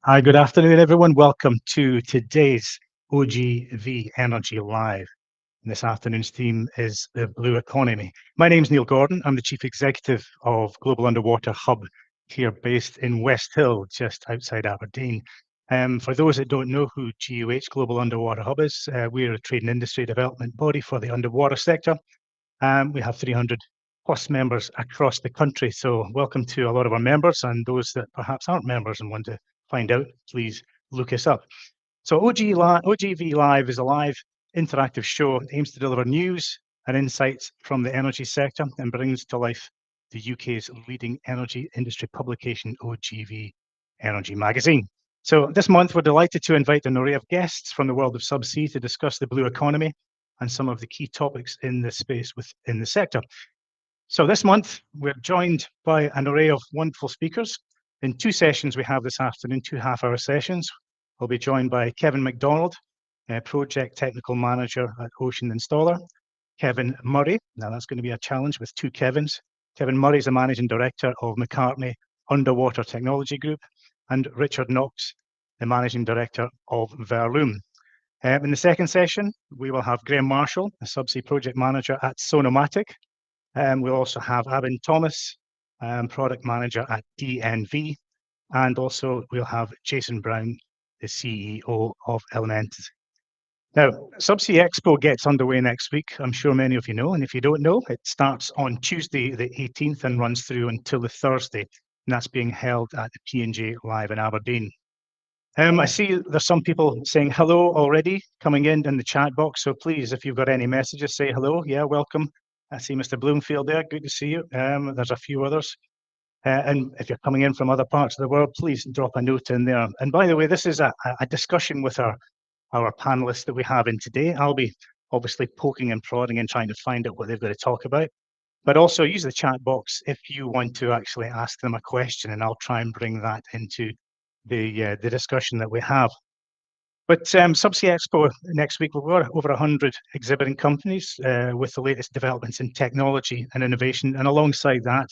Hi, good afternoon, everyone. Welcome to today's OGV Energy Live. And this afternoon's theme is the blue economy. My name's Neil Gordon. I'm the Chief Executive of Global Underwater Hub here based in West Hill, just outside Aberdeen. For those that don't know who GUH, Global Underwater Hub is, we're a trade and industry development body for the underwater sector. We have 300 plus members across the country. So welcome to a lot of our members, and those that perhaps aren't members and want to find out, please look us up. So OGV Live is a live interactive show that aims to deliver news and insights from the energy sector and brings to life the UK's leading energy industry publication, OGV Energy magazine. So this month, we're delighted to invite an array of guests from the world of subsea to discuss the blue economy and some of the key topics in this space within the sector. So this month, we're joined by an array of wonderful speakers. In two sessions we have this afternoon, 2 half-hour sessions. We'll be joined by Kevin MacDonald, Project Technical Manager at Ocean Installer. Kevin Murray, now that's going to be a challenge with two Kevins. Kevin Murray is the Managing Director of McCartney Underwater Technology Group, and Richard Knox, the Managing Director of Verloom. In the second session, we will have Graham Marshall, a Subsea Project Manager at Sonomatic. We'll also have Abin Thomas, Product Manager at DNV. And also we'll have Jason Brown, the CEO of Elementis. Now, Subsea Expo gets underway next week. I'm sure many of you know, and if you don't know, it starts on Tuesday the 18th and runs through until the Thursday, and that's being held at the P&J Live in Aberdeen. I see there's some people saying hello already coming in the chat box, so please, if you've got any messages, say hello. Yeah, welcome. I see Mr. Bloomfield there, good to see you. There's a few others. And if you're coming in from other parts of the world, please drop a note in there. And by the way, this is a discussion with our panelists that we have in today. I'll be obviously poking and prodding and trying to find out what they've got to talk about. But also use the chat box if you want to actually ask them a question, and I'll try and bring that into the discussion that we have. But Subsea Expo next week, we've got over 100 exhibiting companies with the latest developments in technology and innovation. And alongside that,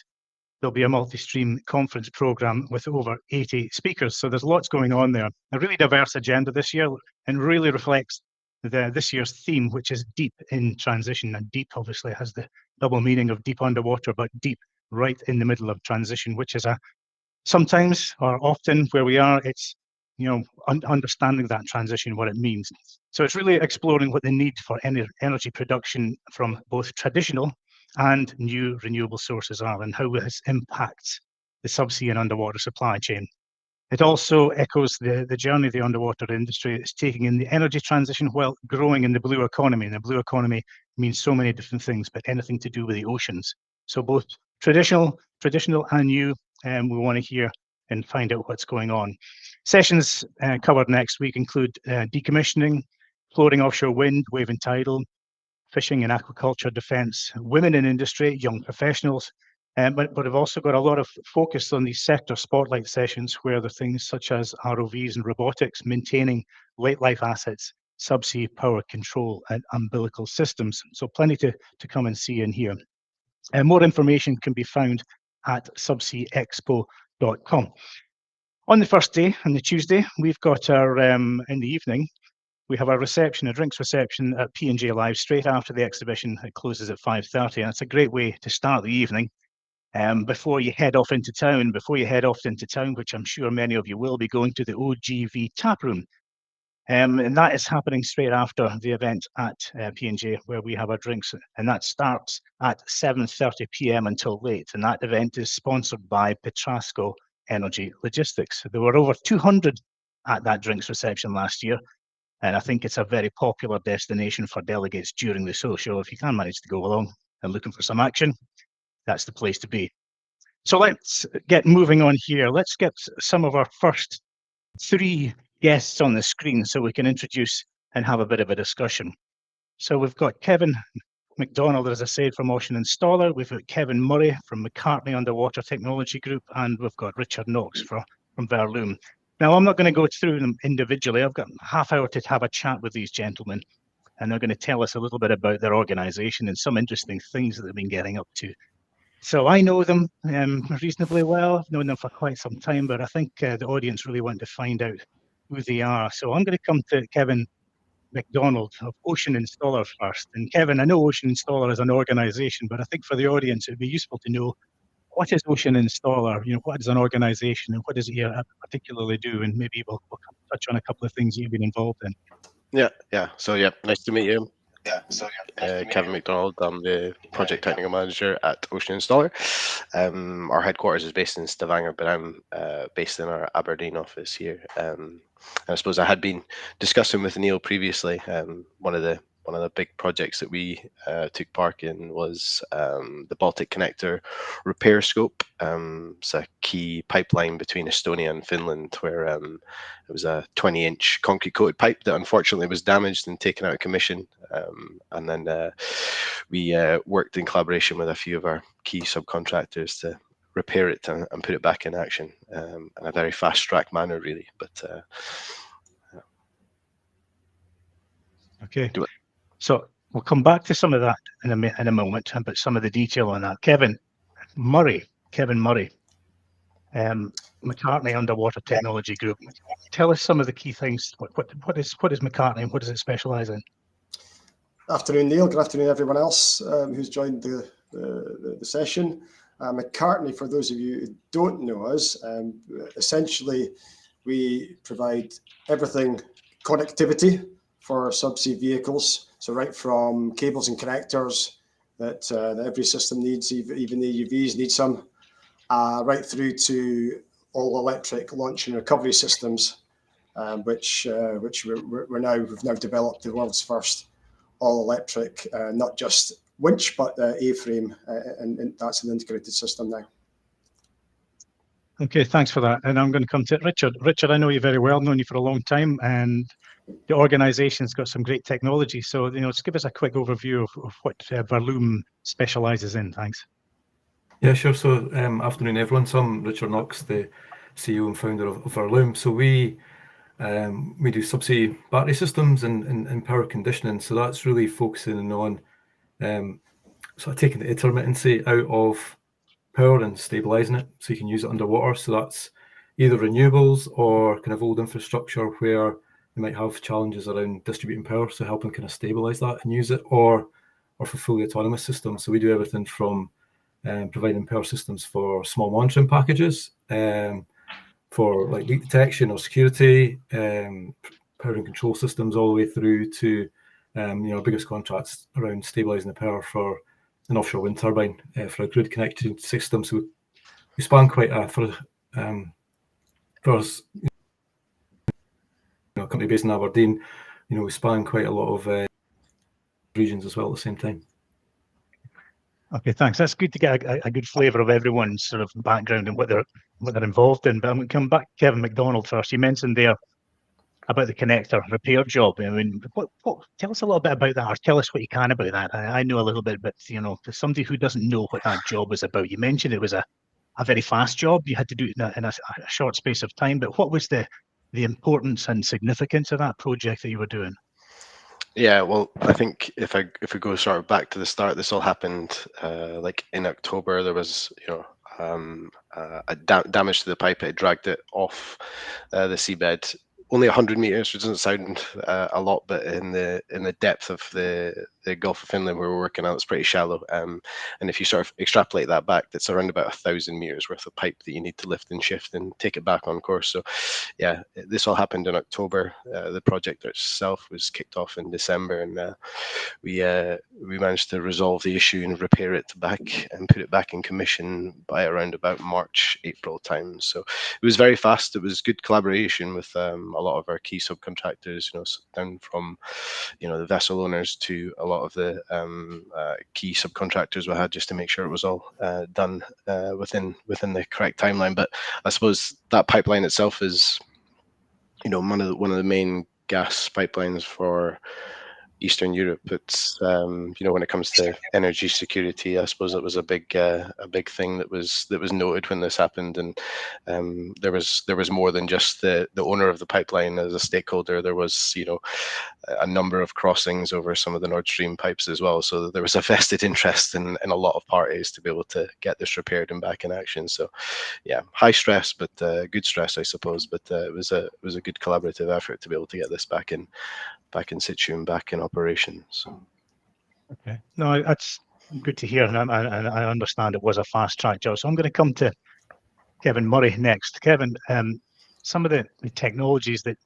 there'll be a multi-stream conference program with over 80 speakers. So there's lots going on there. A really diverse agenda this year, and really reflects this year's theme, which is deep in transition. And deep obviously has the double meaning of deep underwater, but deep right in the middle of transition, which is sometimes or often where we are, it's understanding that transition, what it means. So it's really exploring what the need for energy production from both traditional and new renewable sources are, and how this impacts the subsea and underwater supply chain. It also echoes the journey the underwater industry is taking in the energy transition while growing in the blue economy. And the blue economy means so many different things, but anything to do with the oceans. So both traditional and new, we want to hear and find out what's going on. Sessions covered next week include decommissioning, floating offshore wind, wave and tidal, fishing and aquaculture, defence, women in industry, young professionals, but we've also got a lot of focus on these sector spotlight sessions where there are things such as ROVs and robotics, maintaining late life assets, subsea power control and umbilical systems. So plenty to come and see and hear. More information can be found at subseaexpo.com. On the first day, on the Tuesday, we've got our, in the evening, we have a reception, a drinks reception at P&J Live straight after the exhibition. It closes at 5:30, and it's a great way to start the evening before you head off into town. Which I'm sure many of you will be going to the OGV tap room. And that is happening straight after the event at P&J, where we have our drinks, and that starts at 7:30 p.m. until late. And that event is sponsored by Petrasco Energy Logistics. There were over 200 at that drinks reception last year. And I think it's a very popular destination for delegates during the show. So if you can manage to go along and looking for some action, that's the place to be. So let's get moving on here. Let's get some of our first 3 guests on the screen so we can introduce and have a bit of a discussion. So we've got Kevin MacDonald, as I said, from Ocean Installer. We've got Kevin Murray from McCartney Underwater Technology Group, and we've got Richard Knox from Verloom. Now, I'm not going to go through them individually. I've got a half hour to have a chat with these gentlemen, and they're going to tell us a little bit about their organisation and some interesting things that they've been getting up to. So I know them reasonably well. I've known them for quite some time, but I think the audience really want to find out who they are. So I'm going to come to Kevin McDonald of Ocean Installer first. And Kevin, I know Ocean Installer is an organization, but I think for the audience, it'd be useful to know, what is Ocean Installer? What is an organization, and what does it particularly do? And maybe we'll touch on a couple of things you've been involved in. Yeah. So nice to meet you. Yeah, so Kevin McDonald. I'm the project technical manager at Ocean Installer. Our headquarters is based in Stavanger, but I'm based in our Aberdeen office here. And I suppose I had been discussing with Neil previously. One of the big projects that we took part in was the Baltic Connector repair scope. It's a key pipeline between Estonia and Finland, where it was a 20-inch concrete coated pipe that unfortunately was damaged and taken out of commission. And then we worked in collaboration with a few of our key subcontractors to repair it and put it back in action in a very fast track manner, really. But okay, so we'll come back to some of that in a moment, but some of the detail on that. Kevin Murray, McCartney Underwater Technology Group. Tell us some of the key things. What is McCartney, and what does it specialise in? Afternoon, Neil. Good afternoon, everyone else who's joined the session. McCartney, for those of you who don't know us, essentially we provide everything connectivity for subsea vehicles. So right from cables and connectors that every system needs, even the UVs need some, right through to all electric launch and recovery systems, which we've now developed the world's first all electric, not just winch, but A-frame, and that's an integrated system now. Okay, thanks for that. And I'm going to come to Richard. Richard, I know you very well, known you for a long time, and the organization's got some great technology. So, just give us a quick overview of what Verloom specializes in. Thanks. Yeah, sure. So, afternoon, everyone. So I'm Richard Knox, the CEO and founder of Verloom. So we do subsea battery systems and power conditioning. So that's really focusing on sort of taking the intermittency out of power and stabilizing it so you can use it underwater. So that's either renewables or kind of old infrastructure where you might have challenges around distributing power, so helping kind of stabilize that and use it, or for fully autonomous systems. So we do everything from providing power systems for small monitoring packages, for like leak detection or security, power and control systems, all the way through to our biggest contracts around stabilizing the power for an offshore wind turbine for a grid connected system. So we span quite for us, a company based in Aberdeen, we span quite a lot of regions as well at the same time. Okay, thanks. That's good to get a good flavour of everyone's sort of background and what they're involved in. But I'm going to come back to Kevin McDonald first. You mentioned there about the connector repair job. I mean, tell us a little bit about that, or tell us what you can about that. I know a little bit, but for somebody who doesn't know what that job is about, you mentioned it was a very fast job. You had to do it in a short space of time. But what was the importance and significance of that project that you were doing? Yeah, well, I think if we go sort of back to the start, this all happened like in October. There was a damage to the pipe. It dragged it off the seabed. Only 100 meters, which doesn't sound a lot, but in the depth of the Gulf of Finland where we're working on, it's pretty shallow. And if you sort of extrapolate that back, that's around about 1,000 meters worth of pipe that you need to lift and shift and take it back on course. So, yeah, this all happened in October. The project itself was kicked off in December, and we managed to resolve the issue and repair it back and put it back in commission by around about March, April time. So it was very fast. It was good collaboration with a lot of our key subcontractors, down from the vessel owners to a lot of the key subcontractors we had, just to make sure it was all done within the correct timeline. But I suppose that pipeline itself is one of the main gas pipelines for Eastern Europe. It's you know, when it comes to energy security, I suppose it was a big thing that was noted when this happened, and there was more than just the owner of the pipeline as a stakeholder. There was, you know, a number of crossings over some of the Nord Stream pipes as well. So there was a vested interest in a lot of parties to be able to get this repaired and back in action. So yeah, high stress, but good stress, I suppose. But it was a good collaborative effort to be able to get this back in situ and back in operation. So Okay, no, that's good to hear, and I understand it was a fast track job. So I'm going to come to Kevin Murray next. Kevin, some of the technologies that,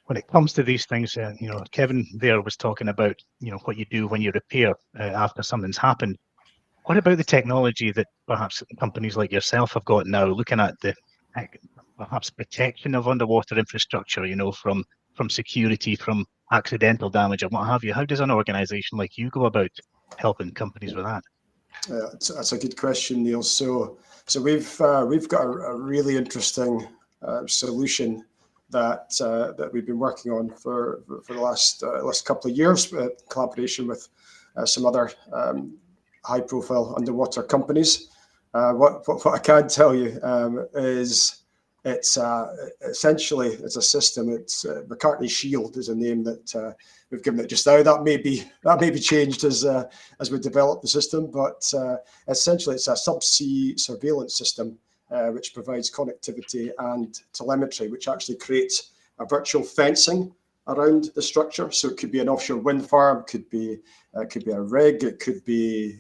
when it comes to these things, you know, Kevin there was talking about, you know, what you do when you repair after something's happened. What about the technology that perhaps companies like yourself have got now, looking at the perhaps protection of underwater infrastructure, you know, from security, from accidental damage, and what have you? How does an organisation like you go about helping companies with that? That's a good question, Neil. So we've got a really interesting solution that we've been working on for the last couple of years, in collaboration with some other high-profile underwater companies. What I can tell you is it's essentially it's a system. It's McCartney Shield is a name that we've given it just now. That may be changed as we develop the system, but essentially it's a subsea surveillance system which provides connectivity and telemetry, which actually creates a virtual fencing around the structure. So it could be an offshore wind farm, could be a rig, it could be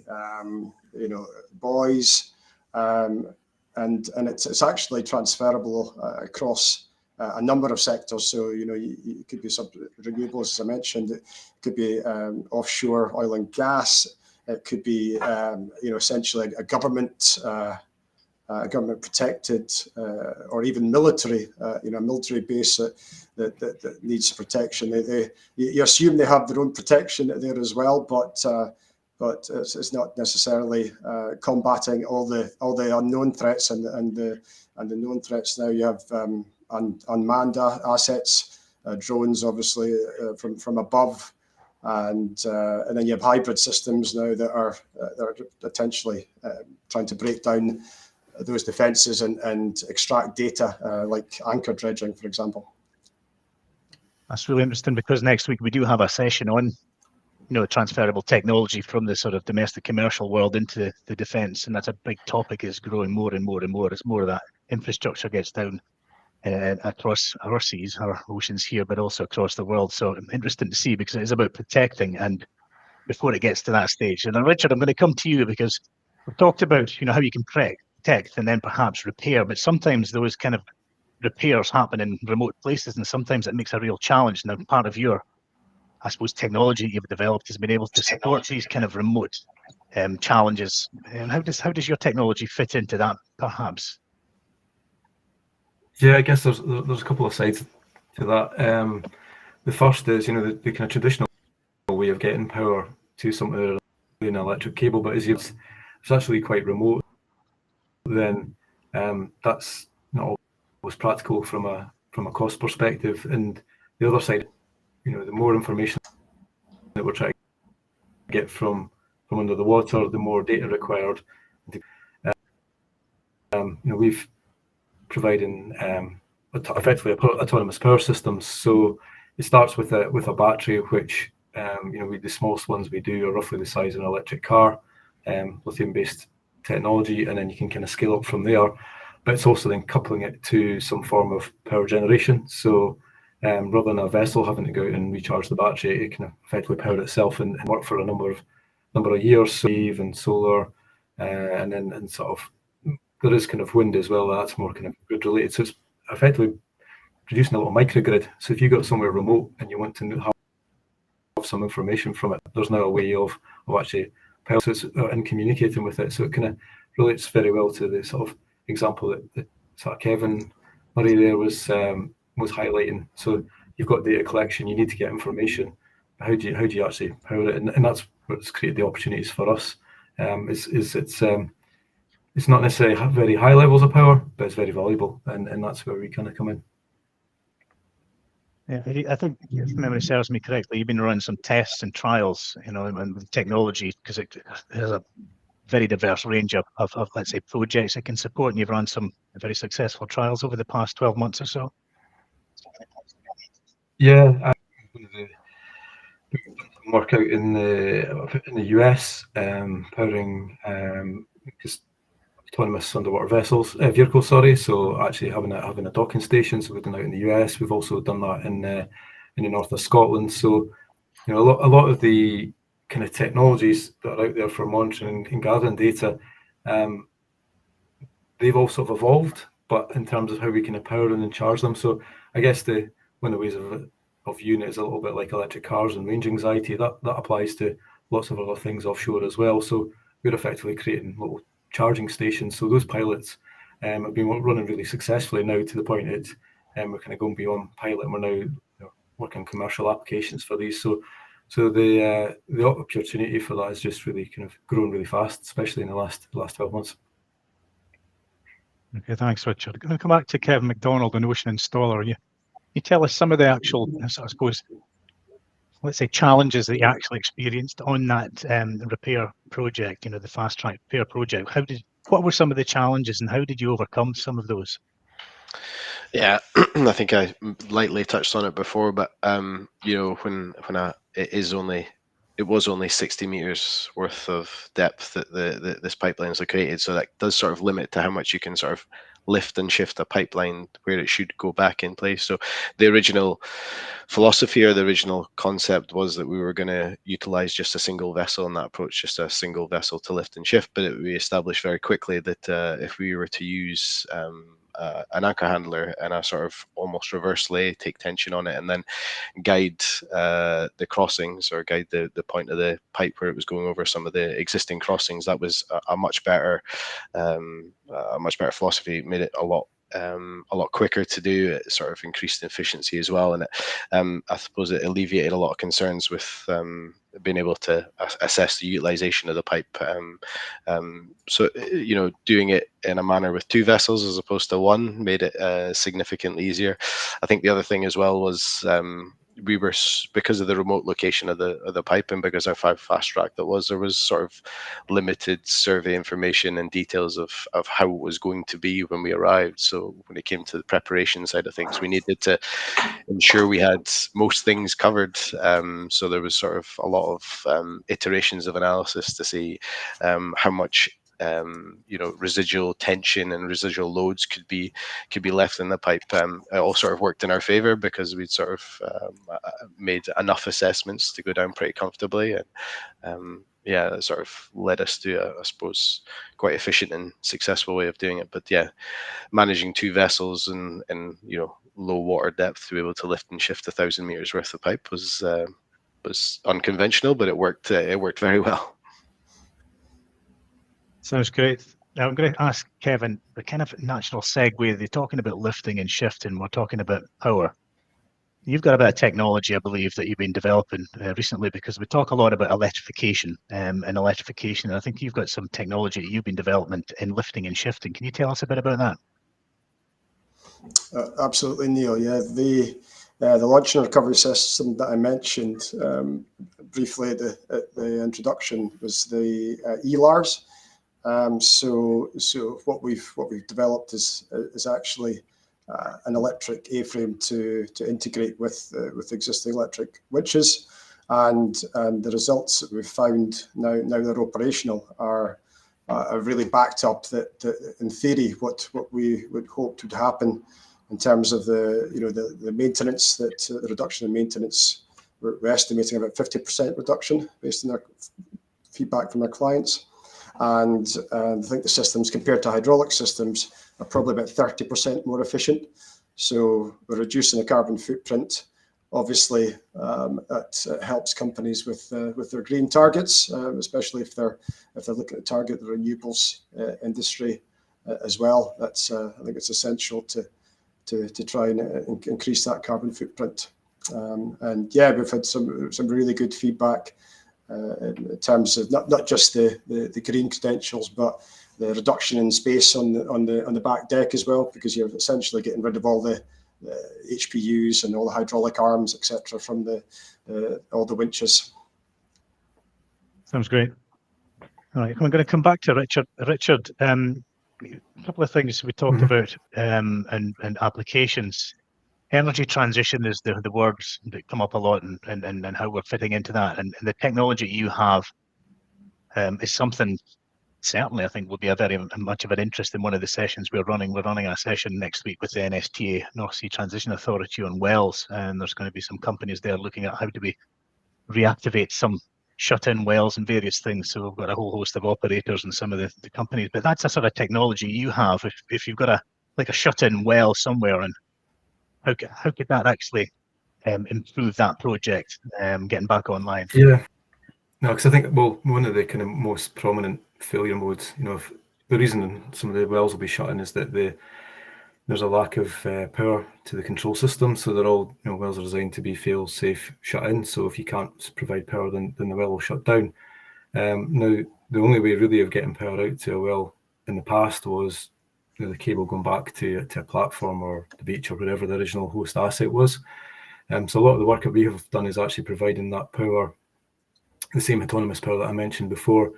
you know, buoys, and it's actually transferable across a number of sectors. So, you know, it could be some renewables, as I mentioned. It could be offshore oil and gas. It could be you know, essentially a government protected or even military, you know, military base that needs protection. You assume they have their own protection there as well, but it's not necessarily combating all the unknown threats and the known threats. Now you have unmanned assets, drones, obviously from above, and then you have hybrid systems now that are potentially trying to break down those defences and extract data, like anchor dredging, for example. That's really interesting, because next week we do have a session on, you know, transferable technology from the sort of domestic commercial world into the defence, and that's a big topic. Is growing more and more and more. It's more of that infrastructure gets down across our seas, our oceans here, but also across the world. So interesting to see, because it is about protecting, and before it gets to that stage. And then, Richard, I'm going to come to you, because we've talked about, you know, how you can protect and then perhaps repair, but sometimes those kind of repairs happen in remote places, and sometimes it makes a real challenge. Now, part of your, I suppose, technology you've developed has been able to support these kind of remote challenges. And how does your technology fit into that, perhaps? Yeah, I guess there's a couple of sides to that. The first is, you know, the kind of traditional way of getting power to something in an electric cable, but it's actually quite remote. Then that's not always practical from a cost perspective. And the other side, you know, the more information that we're trying to get from under the water, the more data required. You know, we've providing effectively autonomous power systems. So it starts with a battery, which you know, the smallest ones we do are roughly the size of an electric car, lithium-based technology, and then you can kind of scale up from there. But it's also then coupling it to some form of power generation. So rather than a vessel having to go out and recharge the battery, it can effectively power itself and work for a number of years. So and solar, and then sort of there is kind of wind as well. That's more kind of grid related. So it's effectively producing a little microgrid. So if you got somewhere remote and you want to have some information from it, there's now a way of actually power and communicating with it. So it kind of relates very well to the sort of example that sort of Kevin Murray there was highlighting. So you've got data collection, you need to get information. How do you actually power it? And that's what's created the opportunities for us. It's not necessarily very high levels of power, but it's very valuable, and that's where we kind of come in. Yeah, I think, if memory serves me correctly, you've been running some tests and trials, and with technology, because it has a very diverse range of, let's say, projects it can support, and you've run some very successful trials over the past 12 months or so. Yeah, one of the work out in the US, powering just autonomous underwater vehicles. Sorry, so actually having a docking station. So we've done that in the US. We've also done that in the north of Scotland. So a lot of the kind of technologies that are out there for monitoring and gathering data, they've also evolved, but in terms of how we can power and charge them. So I guess one of the ways of viewing it is a little bit like electric cars and range anxiety. That applies to lots of other things offshore as well. So we're effectively creating little charging stations. So those pilots have been running really successfully now, to the point that we're kind of going beyond pilot, and we're now working commercial applications for these. So the opportunity for that is just really kind of grown really fast, especially in the last 12 months. Okay, thanks, Richard. I'm going to come back to Kevin McDonald, an ocean installer. You tell us some of the actual, I suppose, let's say, challenges that you actually experienced on that repair project, the fast track repair project. What were some of the challenges, and how did you overcome some of those? Yeah, I think I lightly touched on it before, but it was only 60 meters worth of depth that this pipeline is located, so that does sort of limit to how much you can sort of lift and shift a pipeline where it should go back in place. So the original philosophy, or the original concept, was that we were going to utilize just a single vessel in that approach, just a single vessel to lift and shift. But we established very quickly that if we were to use an anchor handler and a sort of almost reverse lay, take tension on it, and then guide the crossings, or guide the point of the pipe where it was going over some of the existing crossings, that was a much better philosophy. It made it a lot quicker to do. It sort of increased efficiency as well, and I suppose it alleviated a lot of concerns with being able to assess the utilization of the pipe. So doing it in a manner with two vessels as opposed to one made it significantly easier. I think the other thing as well was we were, because of the remote location of the pipe, and because how fast track that was, there was sort of limited survey information and details of how it was going to be when we arrived. So when it came to the preparation side of things, we needed to ensure we had most things covered. So there was sort of a lot of iterations of analysis to see how much residual tension and residual loads could be left in the pipe. It all sort of worked in our favor because we'd sort of made enough assessments to go down pretty comfortably, and that sort of led us to I suppose quite efficient and successful way of doing it. But yeah, managing two vessels and low water depth to be able to lift and shift 1,000 meters worth of pipe was unconventional, but it worked very well. Sounds great. Now I'm going to ask Kevin the kind of natural segue. They're talking about lifting and shifting. We're talking about power. You've got a bit of technology, I believe, that you've been developing recently, because we talk a lot about electrification and electrification. And I think you've got some technology that you've been developing in lifting and shifting. Can you tell us a bit about that? Absolutely, Neil. Yeah, the launch and recovery system that I mentioned briefly at the introduction was the ELARS. So what we've developed is actually an electric A-frame to integrate with existing electric winches, and the results that we've found now they're operational are really backed up that in theory what we would hope would happen in terms of the maintenance, that the reduction in maintenance. We're estimating about 50% reduction based on our feedback from our clients. And I think the systems, compared to hydraulic systems, are probably about 30% more efficient. So we're reducing the carbon footprint. Obviously, that helps companies with their green targets, especially if they're looking to target the renewables industry as well. That's I think it's essential to try and increase that carbon footprint. And yeah, we've had some really good feedback. In terms of not just the green credentials, but the reduction in space on the back deck as well, because you're essentially getting rid of all the HPUs and all the hydraulic arms, etc., from all the winches. Sounds great. All right, I'm going to come back to Richard. Richard, a couple of things we talked about and applications. Energy transition is the words that come up a lot, and how we're fitting into that. And the technology you have is something certainly I think will be a very much of an interest in one of the sessions we're running. We're running a session next week with the NSTA, North Sea Transition Authority, on wells, and there's going to be some companies there looking at how do we reactivate some shut-in wells and various things. So we've got a whole host of operators and some of the companies, but that's a sort of technology you have. If you've got a shut-in well somewhere, and how could that actually improve that project getting back online? Yeah, no, because I think, well, one of the kind of most prominent failure modes, if the reason some of the wells will be shut in is that there's a lack of power to the control system. So they're all, wells are designed to be fail-safe shut in. So if you can't provide power, then the well will shut down. Now, the only way really of getting power out to a well in the past was the cable going back to a platform or the beach or wherever the original host asset was. So a lot of the work that we have done is actually providing that power, the same autonomous power that I mentioned before,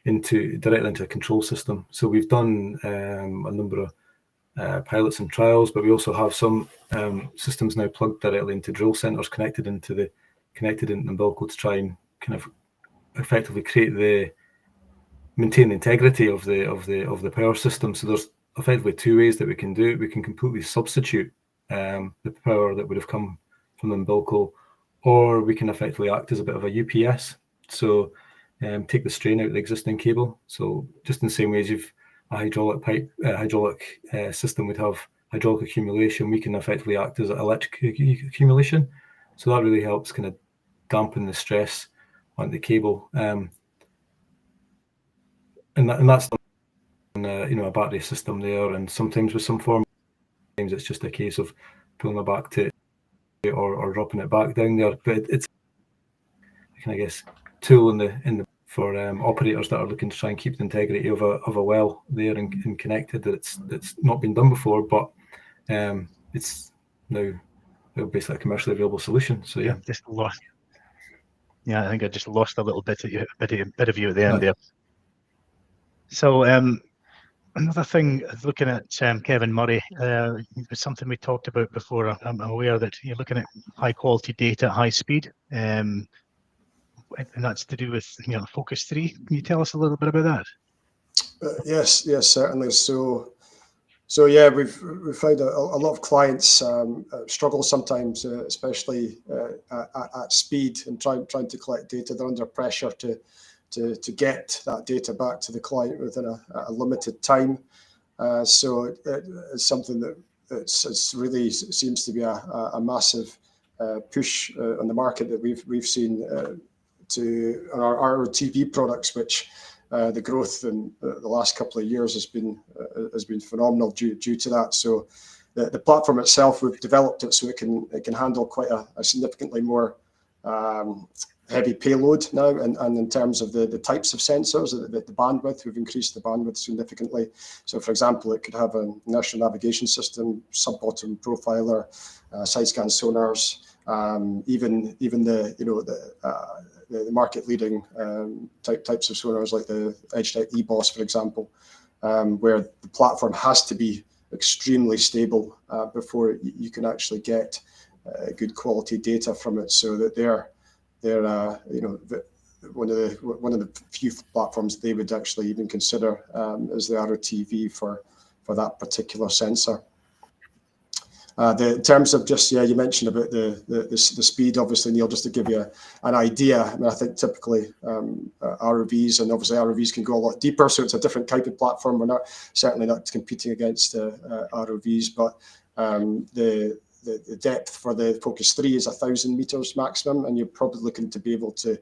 directly into a control system. So we've done a number of pilots and trials, but we also have some systems now plugged directly into drill centers, connected into the umbilical to try and kind of effectively maintain the integrity of the power system. So there's effectively two ways that we can do it. We can completely substitute the power that would have come from the umbilical, or we can effectively act as a bit of a UPS. So take the strain out of the existing cable. So just in the same way as you've a hydraulic system would have hydraulic accumulation, we can effectively act as electric accumulation. So that really helps kind of dampen the stress on the cable. And that's a battery system there. And sometimes with some form, sometimes it's just a case of pulling it back to or dropping it back down there. But it's I guess tool for operators that are looking to try and keep the integrity of a well there and connected. That's not been done before, but it's now basically a commercially available solution. So yeah, just lost. Yeah, I think I just lost a little bit of you at the end there. So another thing, looking at Kevin Murray, it's something we talked about before. I'm aware that you're looking at high quality data at high speed. And that's to do with Focus 3. Can you tell us a little bit about that? Yes, certainly. So yeah, we've found a lot of clients struggle sometimes, especially at speed and trying to collect data. They're under pressure to get that data back to the client within a limited time. So it's something that it's really seems to be a massive push on the market that we've seen on our TV products, which the growth in the last couple of years has been phenomenal due to that. So the platform itself, we've developed it so it can handle quite a significantly more heavy payload now, and in terms of the types of sensors, the bandwidth, we've increased the bandwidth significantly. So for example, it could have an inertial navigation system, sub-bottom profiler, side scan sonars, even the market leading types of sonars like the EdgeTech EBOS, for example, where the platform has to be extremely stable before you can actually get good quality data from it. So that they're one of the few platforms they would actually even consider as the ROTV for that particular sensor. In terms of just, you mentioned about the speed, obviously, Neil, just to give you an idea. I mean, I think typically ROVs, and obviously ROVs can go a lot deeper, so it's a different type of platform. We're certainly not competing against ROVs, but the depth for the Focus 3 is 1,000 meters maximum, and you're probably looking to be able to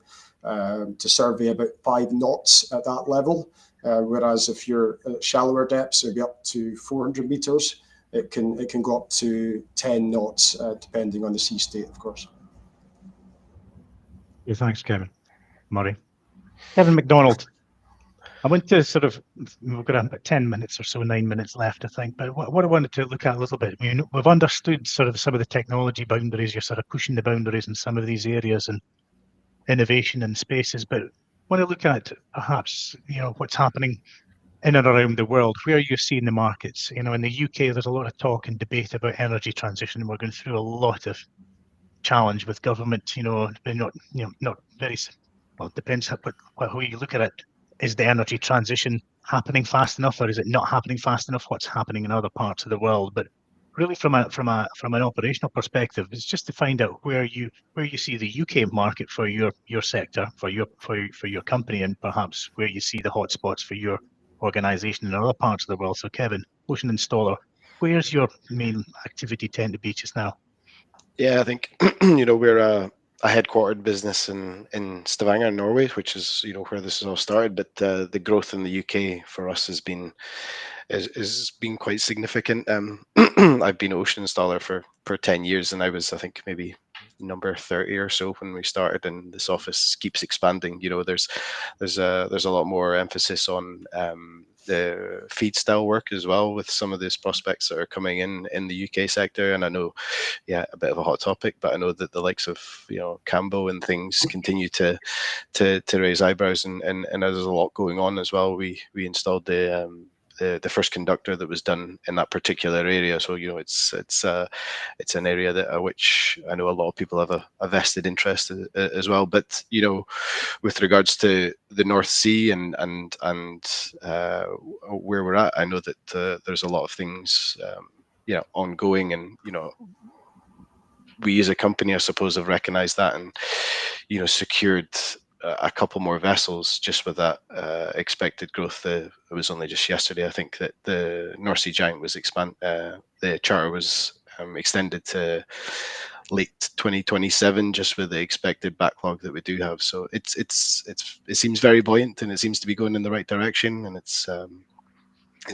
survey about 5 knots at that level. Whereas if you're at shallower depths, it'll be up to 400 meters. It can go up to 10 knots, depending on the sea state, of course. Yeah, thanks, Kevin Murray. Kevin McDonald, I want to sort of, we've got about 10 minutes or so, 9 minutes left, I think. But what I wanted to look at a little bit, I mean, we've understood sort of some of the technology boundaries. You're sort of pushing the boundaries in some of these areas and innovation in spaces. But I want to look at perhaps, what's happening in and around the world. Where you're seeing the markets. In the UK, there's a lot of talk and debate about energy transition, and we're going through a lot of challenge with government. Not very well. It depends how you look at it. Is the energy transition happening fast enough, or is it not happening fast enough? What's happening in other parts of the world? But really, from an operational perspective, it's just to find out where you see the UK market for your sector, for your company, and perhaps where you see the hotspots for your organisation in other parts of the world. So, Kevin, ocean installer, where's your main activity tend to be just now? Yeah, I think we're a headquartered business in Stavanger, Norway, which is where this has all started. But the growth in the UK for us has been quite significant. I've been an ocean installer for 10 years, and I think maybe number 30 or so when we started, and this office keeps expanding. There's a lot more emphasis on the feed style work as well with some of these prospects that are coming in the UK sector. And I know, a bit of a hot topic, but I know that the likes of Cambo and things continue to raise eyebrows, and there's a lot going on as well. We installed the first conductor that was done in that particular area. So it's an area that which I know a lot of people have a vested interest as well. But with regards to the North Sea and where we're at, I know that there's a lot of things ongoing, and we as a company, I suppose, have recognized that and secured a couple more vessels just with that expected growth. It was only just yesterday, I think, that the North Sea Giant was the charter was extended to late 2027, just with the expected backlog that we do have. So it seems very buoyant, and it seems to be going in the right direction, and it's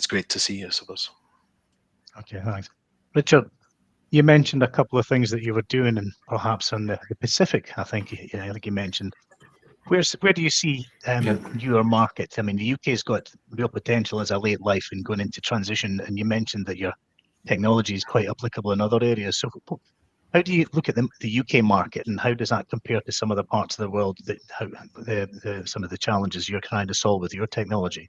great to see, I suppose. Okay, thanks, Richard. You mentioned a couple of things that you were doing, and perhaps on the Pacific. I think you mentioned. Where do you see your market? I mean, the UK's got real potential as a late life and going into transition, and you mentioned that your technology is quite applicable in other areas. So how do you look at the UK market, and how does that compare to some other parts of the world, some of the challenges you're trying to solve with your technology?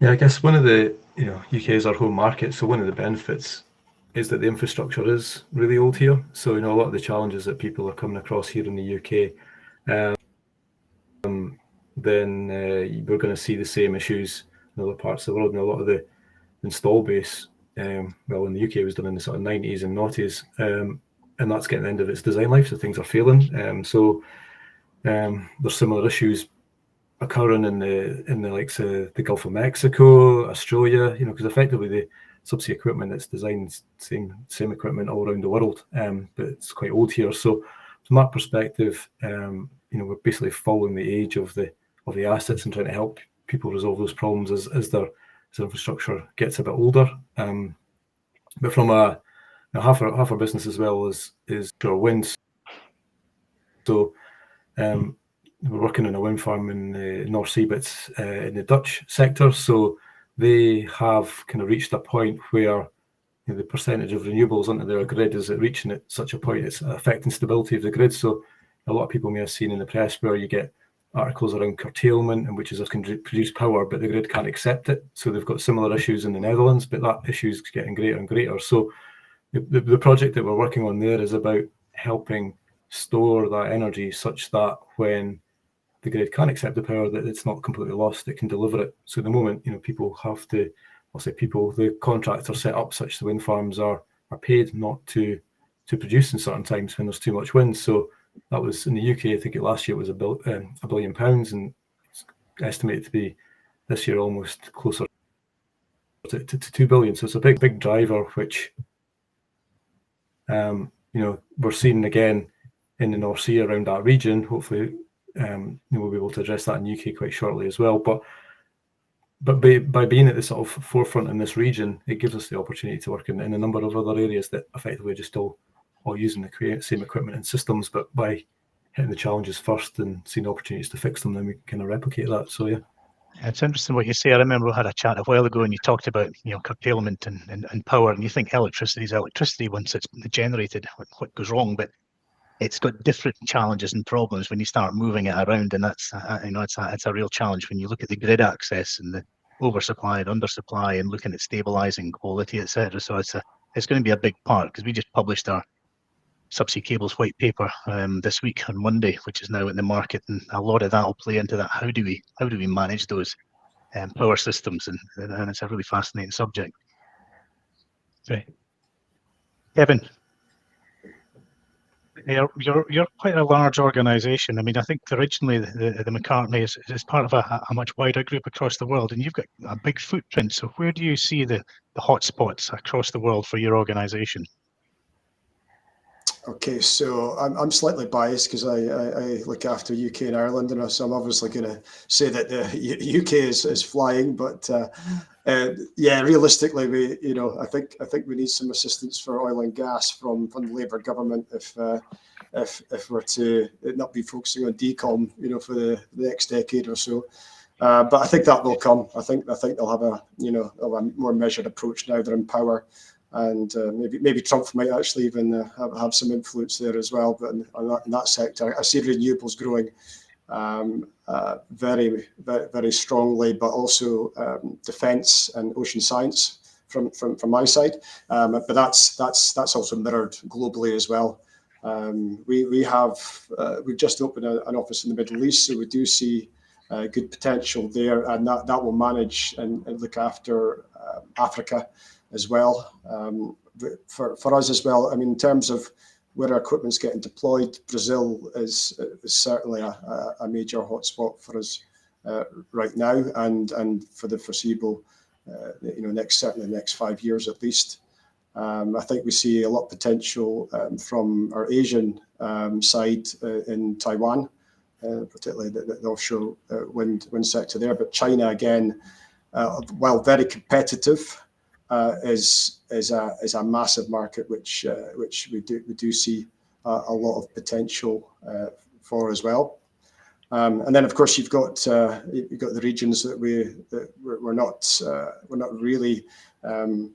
Yeah, I guess one of the, UK is our home market, so one of the benefits is that the infrastructure is really old here. So, a lot of the challenges that people are coming across here in the UK, then we're going to see the same issues in other parts of the world. And a lot of the install base, in the UK, was done in the sort of 90s and noughties, and that's getting the end of its design life, so things are failing. So there's similar issues occurring in the likes of the Gulf of Mexico, Australia, because effectively the subsea equipment that's designed same equipment all around the world, but it's quite old here. So from that perspective, we're basically following the age of the assets and trying to help people resolve those problems as their infrastructure gets a bit older. But from half our business as well is our wind. So we're working on a wind farm in the North Sea, but it's in the Dutch sector. So they have kind of reached a point where the percentage of renewables onto their grid is reaching at such a point it's affecting stability of the grid. So a lot of people may have seen in the press where you get articles around curtailment, and which is can produce power, but the grid can't accept it. So they've got similar issues in the Netherlands, but that issue is getting greater and greater. So the project that we're working on there is about helping store that energy such that when the grid can't accept the power, that it's not completely lost, it can deliver it. So at the moment, people have to, the contracts are set up such the wind farms are paid not to produce in certain times when there's too much wind. So that was in the UK, I think last year it was £1 billion, and it's estimated to be this year almost closer to 2 billion. So it's a big driver, which we're seeing again in the North Sea around that region. Hopefully we'll be able to address that in the UK quite shortly as well. But by being at the sort of forefront in this region, it gives us the opportunity to work in a number of other areas that effectively are just still all using the same equipment and systems, but by hitting the challenges first and seeing opportunities to fix them, then we can kind of replicate that. So yeah. It's interesting what you say. I remember we had a chat a while ago, and you talked about curtailment and power, and you think electricity is electricity once it's generated. What goes wrong, but it's got different challenges and problems when you start moving it around, and that's it's a real challenge when you look at the grid access and the oversupply and undersupply, and looking at stabilizing quality, etc. So it's going to be a big part, because we just published our subsea cables white paper this week on Monday, which is now in the market, and a lot of that will play into that. How do we manage those power systems, and it's a really fascinating subject. Okay, Kevin, you're quite a large organisation. I mean, I think originally the McCartney is part of a much wider group across the world, and you've got a big footprint. So where do you see the hotspots across the world for your organisation? Okay, so I'm slightly biased because I look after UK and Ireland, and so I'm obviously going to say that the UK is flying, but yeah, realistically, I think we need some assistance for oil and gas from the Labour government if we're to not be focusing on decom, for the next decade or so. But I think that will come. I think they'll have a more measured approach now they're in power. And maybe Trump might actually even have some influence there as well. But in that sector, I see renewables growing very, very, very strongly, but also defence and ocean science from my side. But that's also mirrored globally as well. We've just opened an office in the Middle East, so we do see good potential there, and that will manage and look after Africa as well. For us as well, I mean, in terms of where our equipment's getting deployed, Brazil is certainly a major hotspot for us right now, and for the foreseeable, certainly the next 5 years at least. I think we see a lot of potential from our Asian side in Taiwan, particularly the offshore wind sector there. But China, again, while very competitive, is a massive market which we do see a lot of potential for as well. And then of course you've got the regions that we're not really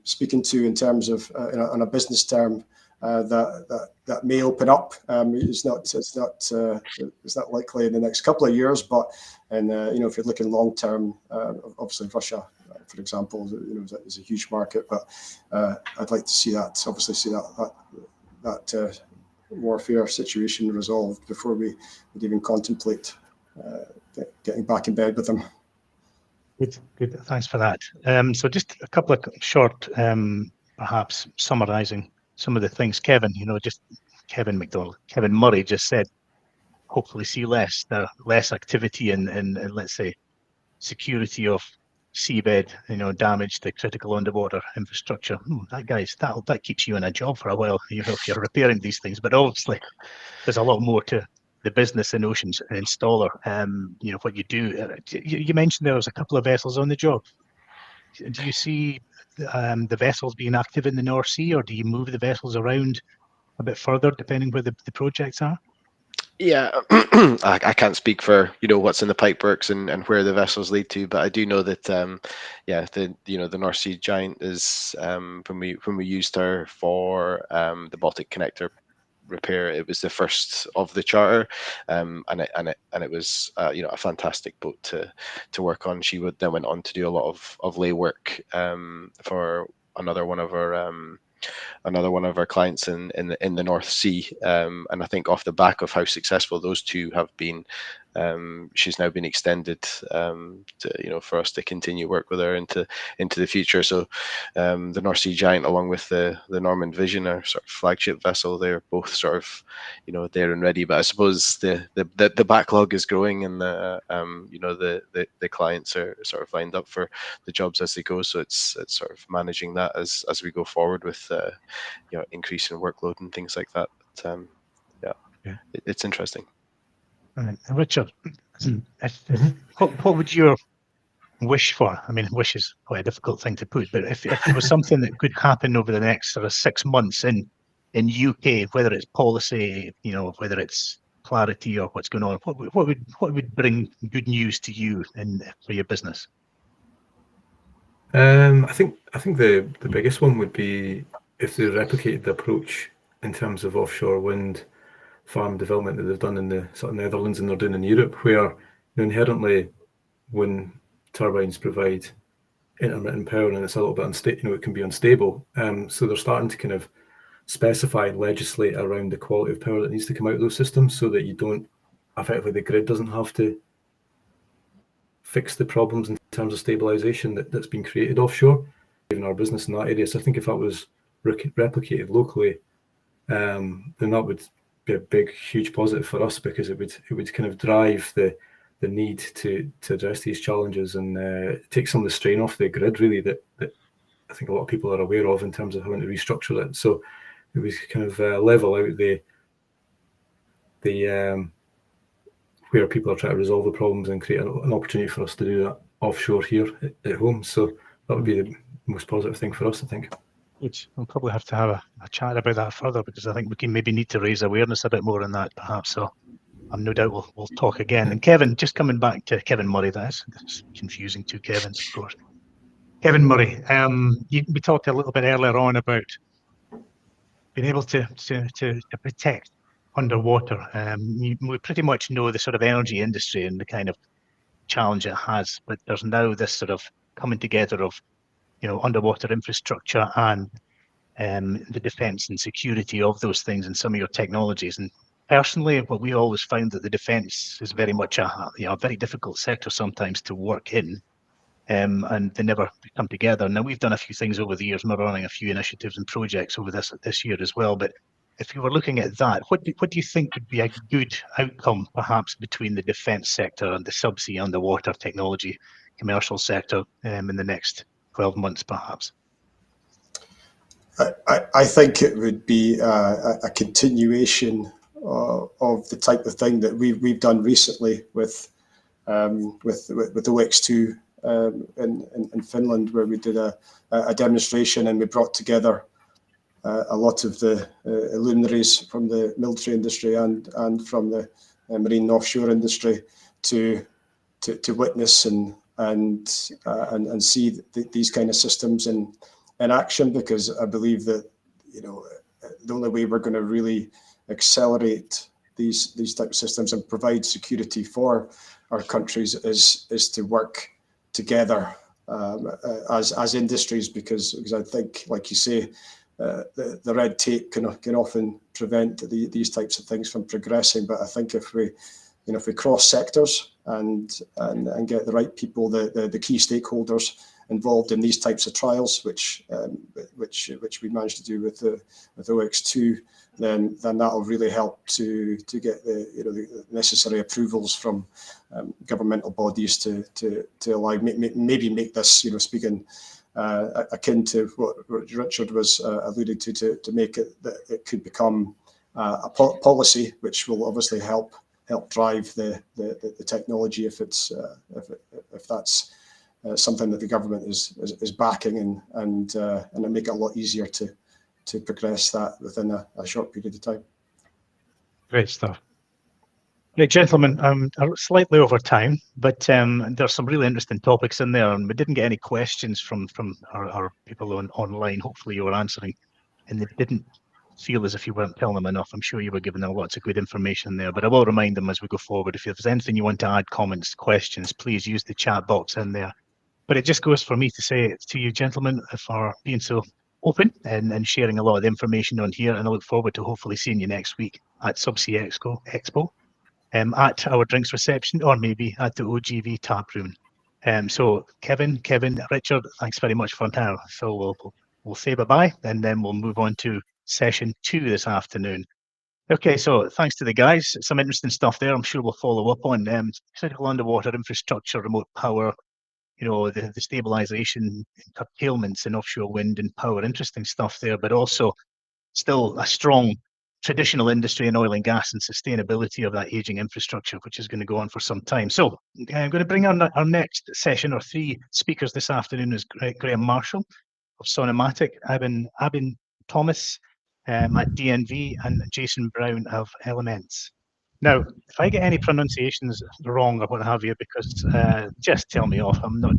speaking to in terms of on a business term that may open up. It's not likely in the next couple of years, but if you're looking long term, obviously Russia, for example, is a huge market. But I'd like to see that warfare situation resolved before we would even contemplate getting back in bed with them. Good. Thanks for that. So just a couple of short, perhaps summarising some of the things, Kevin. Kevin Murray just said, hopefully see less activity in let's say security of seabed, damage to critical underwater infrastructure. That keeps you in a job for a while, if you're repairing these things. But obviously, there's a lot more to the business in oceans installer. What you do. You mentioned there was a couple of vessels on the job. Do you see the vessels being active in the North Sea, or do you move the vessels around a bit further depending where the projects are? Yeah, I can't speak for what's in the pipeworks and where the vessels lead to, but I do know that the North Sea Giant is when we used her for the Baltic Connector repair, it was the first of the charter, and it was a fantastic boat to work on. She then went on to do a lot of lay work for another one of our clients in the North Sea, and I think off the back of how successful those two have been, she's now been extended for us to continue work with her into the future. So the North Sea Giant, along with the Normand Vision, our sort of flagship vessel, they're both sort of there and ready. But I suppose the backlog is growing, and the clients are sort of lined up for the jobs as they go. So it's sort of managing that as we go forward with increase in workload and things like that. But, it's interesting. Right. Richard, what would your wish for? I mean, wish is quite a difficult thing to put, but if there was something that could happen over the next sort of 6 months in UK, whether it's policy, whether it's clarity or what's going on? What would bring good news to you and for your business? I think the biggest one would be if they replicated the approach in terms of offshore wind farm development that they've done in the sort of Netherlands and they're doing in Europe, where inherently wind turbines provide intermittent power and it's a little bit unstable. It can be unstable. So they're starting to kind of specify and legislate around the quality of power that needs to come out of those systems, so that you don't effectively the grid doesn't have to fix the problems in terms of stabilization that's been created offshore. Even our business in that area. So I think if that was replicated locally, then that would be a big, huge positive for us, because it would kind of drive the need to address these challenges and take some of the strain off the grid, really, that I think a lot of people are aware of in terms of having to restructure it. So it was kind of level out the where people are trying to resolve the problems and create an opportunity for us to do that offshore here at home. So that would be the most positive thing for us, I think. Which we'll probably have to have a chat about that further, because I think we can maybe need to raise awareness a bit more on that, perhaps. So I'm no doubt we'll talk again. And Kevin, just coming back to Kevin Murray, that's confusing, two Kevins, of course. Kevin Murray, we talked a little bit earlier on about being able to protect underwater. We pretty much know the sort of energy industry and the kind of challenge it has, but there's now this sort of coming together of, underwater infrastructure and the defence and security of those things and some of your technologies. And personally, what we always found that the defence is very much a very difficult sector sometimes to work in. And they never come together. Now, we've done a few things over the years, and we're running a few initiatives and projects over this year as well. But if you were looking at that, what do you think would be a good outcome, perhaps, between the defence sector and the subsea underwater technology commercial sector in the next 12 months, perhaps? I think it would be a continuation of the type of thing that we've done recently with OX2 in Finland, where we did a demonstration and we brought together a lot of the luminaries from the military industry and from the marine and offshore industry to witness and see these kind of systems in action, because I believe that the only way we're going to really accelerate these type of systems and provide security for our countries is to work together as industries, because I think, like you say, the red tape can often prevent these types of things from progressing. But I think if we cross sectors and get the right people, the key stakeholders involved in these types of trials, which we managed to do with OX2, then that will really help to get the necessary approvals from governmental bodies to allow maybe make this speaking akin to what Richard was alluding to make it that it could become a policy, which will obviously help drive the technology if that's something that the government is backing and make it a lot easier to progress that within a short period of time. Great stuff. Right, gentlemen, slightly over time, but there's some really interesting topics in there, and we didn't get any questions from our people online. Hopefully you were answering, and they didn't feel as if you weren't telling them enough. I'm sure you were giving them lots of good information there, but I will remind them as we go forward. If there's anything you want to add, comments, questions, please use the chat box in there. But it just goes for me to say to you, gentlemen, for being so open and sharing a lot of the information on here, and I look forward to hopefully seeing you next week at Subsea Expo. At our drinks reception, or maybe at the OGV tap room. So Kevin, Richard, thanks very much for now. So we'll say bye-bye, and then we'll move on to session 2 this afternoon. Okay, so thanks to the guys. Some interesting stuff there. I'm sure we'll follow up on critical underwater infrastructure, remote power, the stabilization, curtailments in offshore wind and power. Interesting stuff there, but also still a strong traditional industry in oil and gas and sustainability of that aging infrastructure, which is going to go on for some time. So I'm going to bring our next session. Our 3 speakers this afternoon is Graham Marshall of Sonomatic, Abin Thomas at DNV, and Jason Brown of Elements. Now, if I get any pronunciations wrong or what have you, because just tell me off. I'm not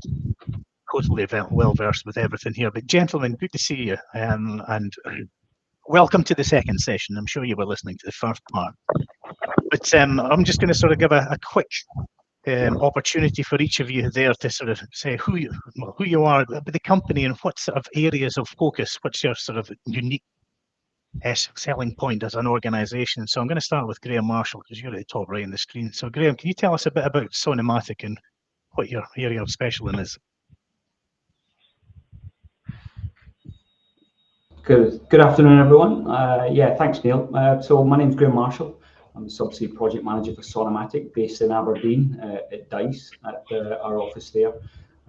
totally well versed with everything here. But gentlemen, good to see you, and welcome to the second session. I'm sure you were listening to the first part, but I'm just going to sort of give a quick opportunity for each of you there to sort of say who you are, the company, and what sort of areas of focus. What's your sort of unique selling point as an organisation? So I'm going to start with Graham Marshall, because you're at the top right on the screen. So Graham, can you tell us a bit about Sonomatic and what your area of specialism is? Good afternoon, everyone. Yeah, thanks, Neil. So my name's Graham Marshall. I'm the Subsea Project Manager for Sonomatic, based in Aberdeen at DICE, at our office there.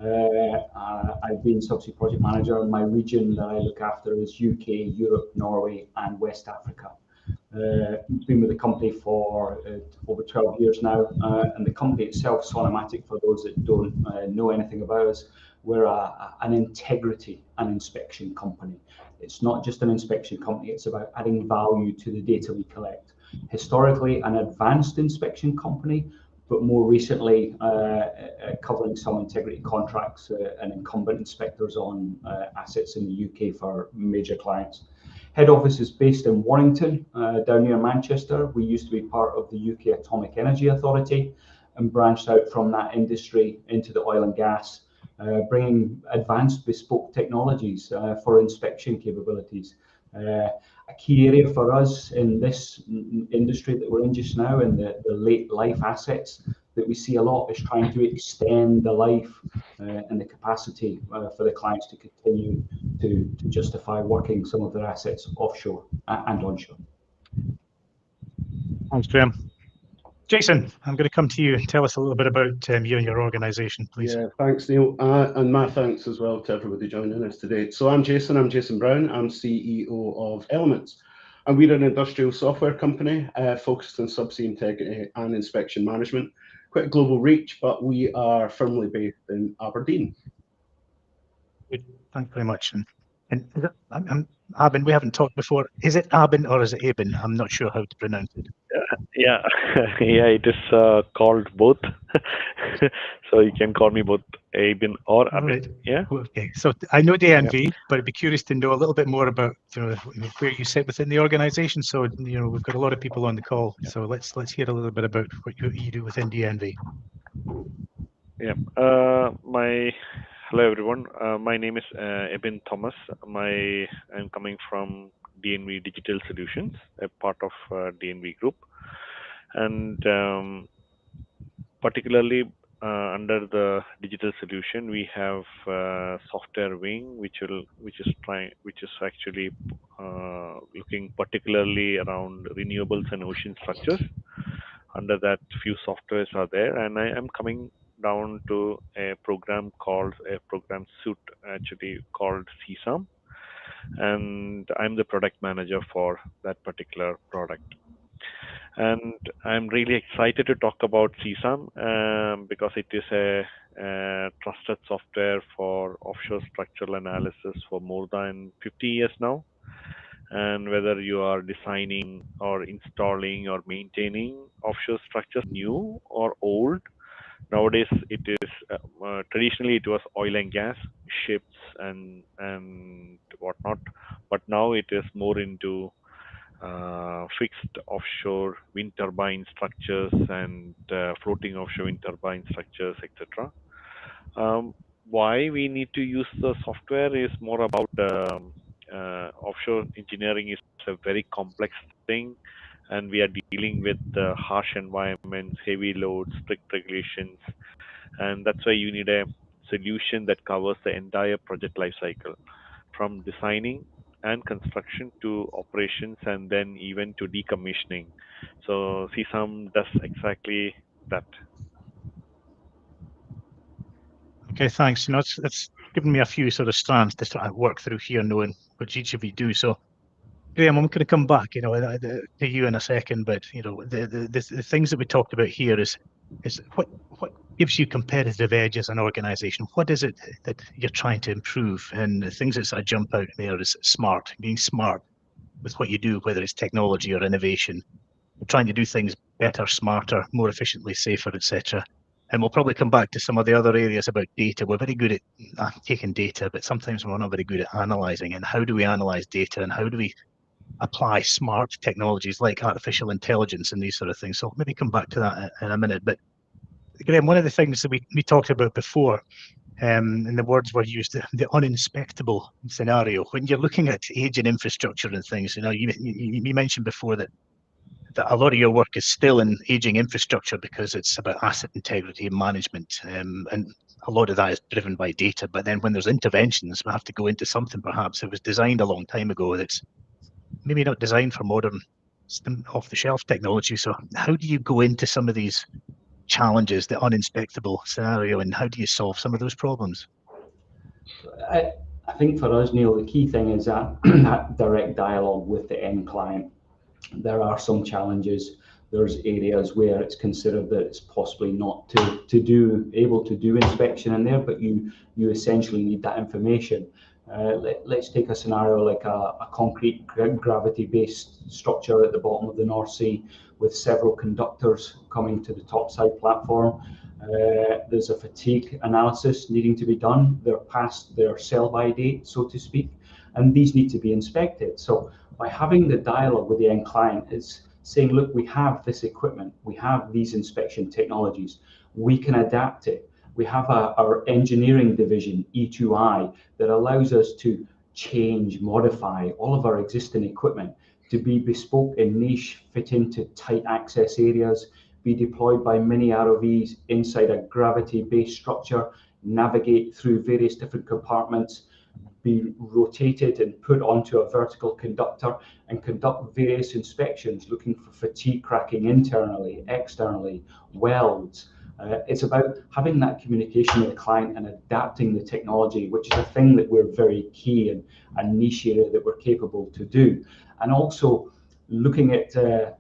I've been Subsea Project Manager. My region that I look after is UK, Europe, Norway, and West Africa. Been with the company for over 12 years now, and the company itself, Sonomatic, for those that don't know anything about us, we're an integrity and inspection company. It's not just an inspection company, it's about adding value to the data we collect. Historically, an advanced inspection company, but more recently covering some integrity contracts and incumbent inspectors on assets in the UK for major clients. Head office is based in Warrington, down near Manchester. We used to be part of the UK Atomic Energy Authority and branched out from that industry into the oil and gas, bringing advanced bespoke technologies for inspection capabilities. A key area for us in this industry that we're in just now, and the late life assets that we see a lot, is trying to extend the life and the capacity for the clients to continue to justify working some of their assets offshore and onshore. Thanks, Graham. Jason, I'm going to come to you and tell us a little bit about you and your organisation, please. Yeah, thanks, Neil. And my thanks as well to everybody joining us today. So I'm Jason Brown. I'm CEO of Elements. And we're an industrial software company focused on subsea integrity and inspection management. Quite a global reach, but we are firmly based in Aberdeen. Good. Thanks very much. And Abin, we haven't talked before. Is it Abin or is it Abin? I'm not sure how to pronounce it. Yeah, yeah, it is called both. So you can call me both Abin or Abin. Right. Yeah. Okay. So I know DNV, but I'd be curious to know a little bit more about where you sit within the organisation. So we've got a lot of people on the call. So let's hear a little bit about what you do within DNV. Yeah. Hello everyone. My name is Ebin Thomas. I'm coming from DNV Digital Solutions, a part of DNV Group, and particularly under the digital solution, we have software wing, which is actually looking particularly around renewables and ocean structures. Under that, few softwares are there, and I am coming down to a program suite actually called CSAM, and I'm the product manager for that particular product. And I'm really excited to talk about CSAM because it is a trusted software for offshore structural analysis for more than 50 years now. And whether you are designing or installing or maintaining offshore structures, new or old, nowadays it is traditionally it was oil and gas, ships and whatnot, but now it is more into fixed offshore wind turbine structures and floating offshore wind turbine structures, etc. Why we need to use the software is more about offshore engineering is a very complex thing, and we are dealing with harsh environments, heavy loads, strict regulations, and that's why you need a solution that covers the entire project life cycle, from designing and construction to operations and then even to decommissioning. So CSAM does exactly that. Okay, thanks. It's given me a few sort of strands to sort of work through here, knowing what each of you do. So, Graham, I'm going to come back, to you in a second. But the things that we talked about here is what gives you competitive edge as an organisation. What is it that you're trying to improve? And the things that sort of jump out there is being smart with what you do, whether it's technology or innovation. Trying to do things better, smarter, more efficiently, safer, etc. And we'll probably come back to some of the other areas about data. We're very good at taking data, but sometimes we're not very good at analysing. And how do we analyse data, and how do we apply smart technologies like artificial intelligence and these sort of things? So maybe come back to that in a minute. But Graham, one of the things that we talked about before, and the words were used, the uninspectable scenario. When you're looking at aging infrastructure and things, you mentioned before that a lot of your work is still in aging infrastructure because it's about asset integrity and management, and a lot of that is driven by data. But then when there's interventions, we have to go into something perhaps that was designed a long time ago that's maybe not designed for modern off-the-shelf technology. So how do you go into some of these challenges, the uninspectable scenario, and how do you solve some of those problems? I think for us, Neil, the key thing is that direct dialogue with the end client. There are some challenges. There's areas where it's considered that it's possibly not able to do inspection in there, but you essentially need that information. Let's take a scenario like a concrete gravity-based structure at the bottom of the North Sea with several conductors coming to the topside platform. There's a fatigue analysis needing to be done. They're past their sell-by date, so to speak, and these need to be inspected. So by having the dialogue with the end client is saying, look, we have this equipment, we have these inspection technologies, we can adapt it. We have our engineering division, E2I, that allows us to change, modify all of our existing equipment to be bespoke and niche, fit into tight access areas, be deployed by mini ROVs inside a gravity-based structure, navigate through various different compartments, be rotated and put onto a vertical conductor and conduct various inspections, looking for fatigue cracking internally, externally, welds. It's about having that communication with the client and adapting the technology, which is a thing that we're very key in, a niche area that we're capable to do. And also looking at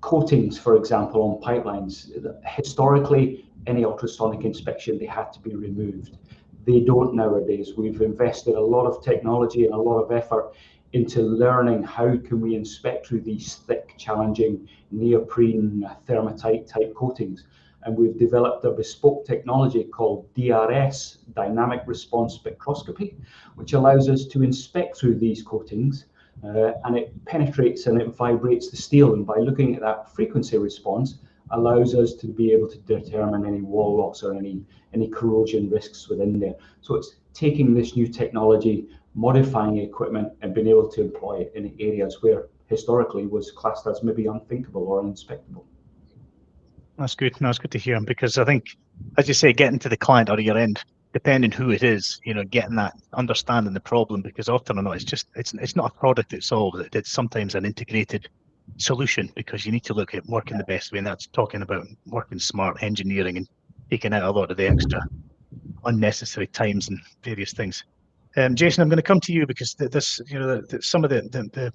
coatings, for example, on pipelines. Historically, any ultrasonic inspection, they had to be removed. They don't nowadays. We've invested a lot of technology and a lot of effort into learning how can we inspect through these thick, challenging neoprene thermatite type coatings. And we've developed a bespoke technology called DRS, Dynamic Response Spectroscopy, which allows us to inspect through these coatings, and it penetrates and it vibrates the steel. And by looking at that frequency response, allows us to be able to determine any wall locks or any corrosion risks within there. So it's taking this new technology, modifying equipment, and being able to employ it in areas where historically was classed as maybe unthinkable or uninspectable. That's good. No, it's good to hear, because I think, as you say, getting to the client or your end, depending who it is, getting that, understanding the problem, because often or not, it's not a product that solves it. It's sometimes an integrated solution, because you need to look at working the best way, and that's talking about working smart, engineering, and taking out a lot of the extra unnecessary times and various things. Jason, I'm going to come to you, because this, some of the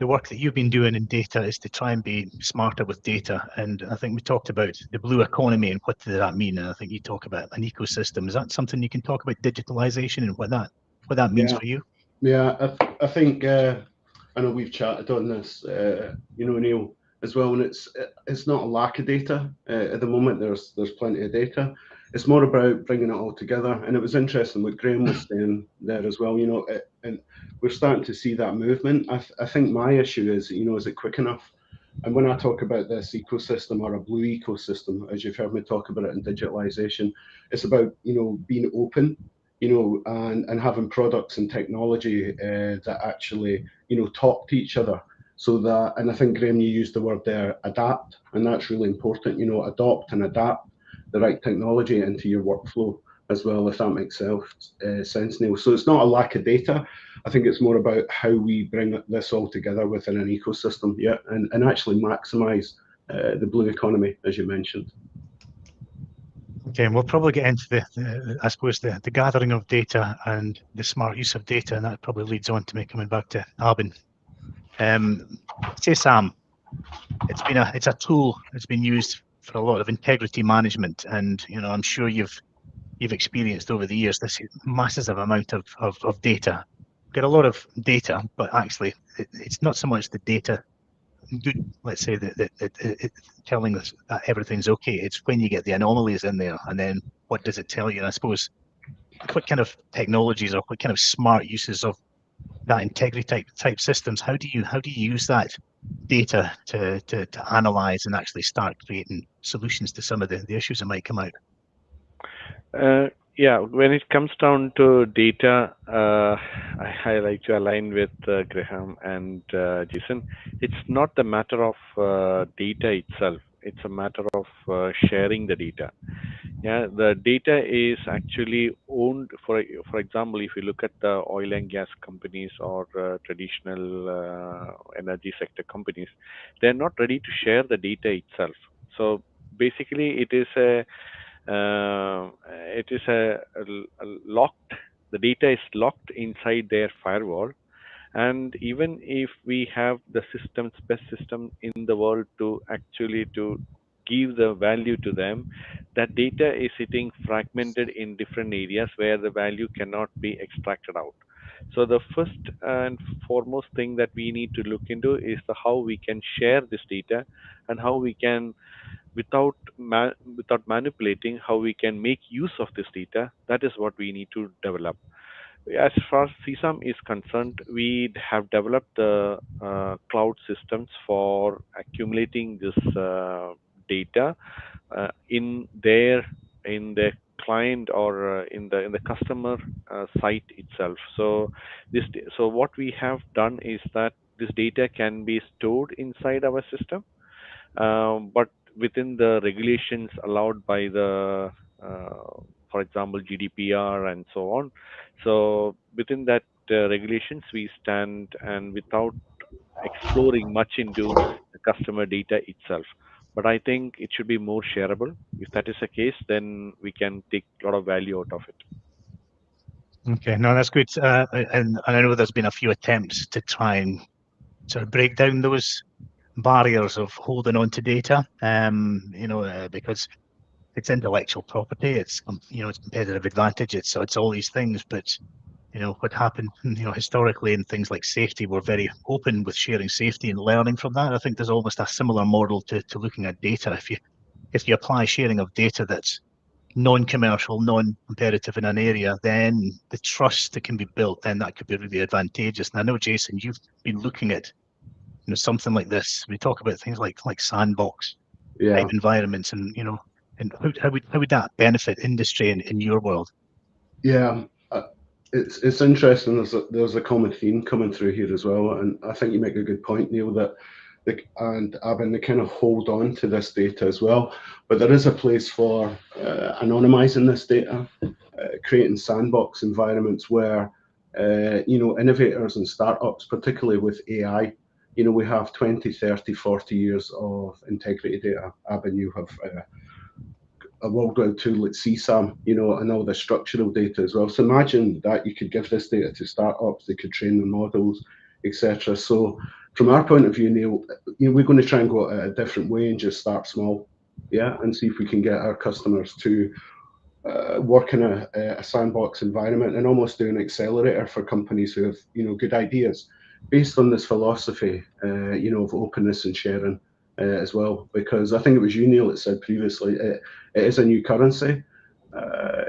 work that you've been doing in data is to try and be smarter with data. And I think we talked about the blue economy and what does that mean. And I think you talk about an ecosystem. Is that something you can talk about, digitalization, and what that means for you? Yeah, I think I know we've chatted on this, Neil, as well, and it's not a lack of data at the moment. There's plenty of data. It's more about bringing it all together. And it was interesting what Graham was saying there as well. And we're starting to see that movement. I think my issue is, is it quick enough? And when I talk about this ecosystem, or a blue ecosystem, as you've heard me talk about it in digitalization, it's about being open, and having products and technology that actually talk to each other. So that, and I think, Graham, you used the word there, adapt, and that's really important. Adopt and adapt the right technology into your workflow as well, if that makes sense, Neil. So it's not a lack of data. I think it's more about how we bring this all together within an ecosystem, and actually maximize the blue economy, as you mentioned. Okay, and we'll probably get into the gathering of data and the smart use of data, and that probably leads on to me coming back to Albin. Say, Sam, it's a tool that's been used for a lot of integrity management, and I'm sure you've experienced over the years this massive amount of data. Get a lot of data, but actually it's not so much the data good, let's say, that telling us that everything's okay. It's when you get the anomalies in there, and then what does it tell you? And I suppose, what kind of technologies or what kind of smart uses of that integrity type systems, how do you use that data to analyze and actually start creating solutions to some of the issues that might come out? Yeah, when it comes down to data, I like to align with Graham and Jason. It's not the matter of data itself. It's a matter of sharing the data. Yeah, the data is actually owned. For example, if you look at the oil and gas companies or traditional energy sector companies, they're not ready to share the data itself. So basically, it is a locked. The data is locked inside their firewall, and even if we have the best system in the world to actually to give the value to them, that data is sitting fragmented in different areas where the value cannot be extracted out. So the first and foremost thing that we need to look into is how we can share this data, and how we can, without manipulating, how we can make use of this data. That is what we need to develop. As far as CSAM is concerned, we have developed the cloud systems for accumulating this data in their client, or in the customer site itself. So what we have done is that this data can be stored inside our system, but within the regulations allowed by the, for example, GDPR and so on. So within that regulations, we stand, and without exploring much into the customer data itself. But I think it should be more shareable. If that is the case, then we can take a lot of value out of it. Okay, no, that's good. And I know there's been a few attempts to try and sort of break down those barriers of holding on to data, because it's intellectual property, it's it's competitive advantage, it's all these things. But what happened, historically in things like safety, we're very open with sharing safety and learning from that. I think there's almost a similar model to looking at data. If you apply sharing of data that's non-commercial, non-competitive in an area, then the trust that can be built, then that could be really advantageous. And I know, Jason, you've been looking at something like this. We talk about things like sandbox type environments, and and how would that benefit industry in your world? Yeah, it's interesting. There's a common theme coming through here as well, and I think you make a good point, Neil, that and Abin, they kind of hold on to this data as well. But there is a place for anonymizing this data, creating sandbox environments where innovators and startups, particularly with AI, we have 20, 30, 40 years of integrity data. Abin, you have a world-wide tool like CSAM, and all the structural data as well. So imagine that you could give this data to startups, they could train the models, etc. So from our point of view, Neil, we're going to try and go a different way and just start small, and see if we can get our customers to work in a sandbox environment and almost do an accelerator for companies who have, good ideas based on this philosophy, of openness and sharing as well. Because I think it was you, Neil, that said previously, it is a new currency.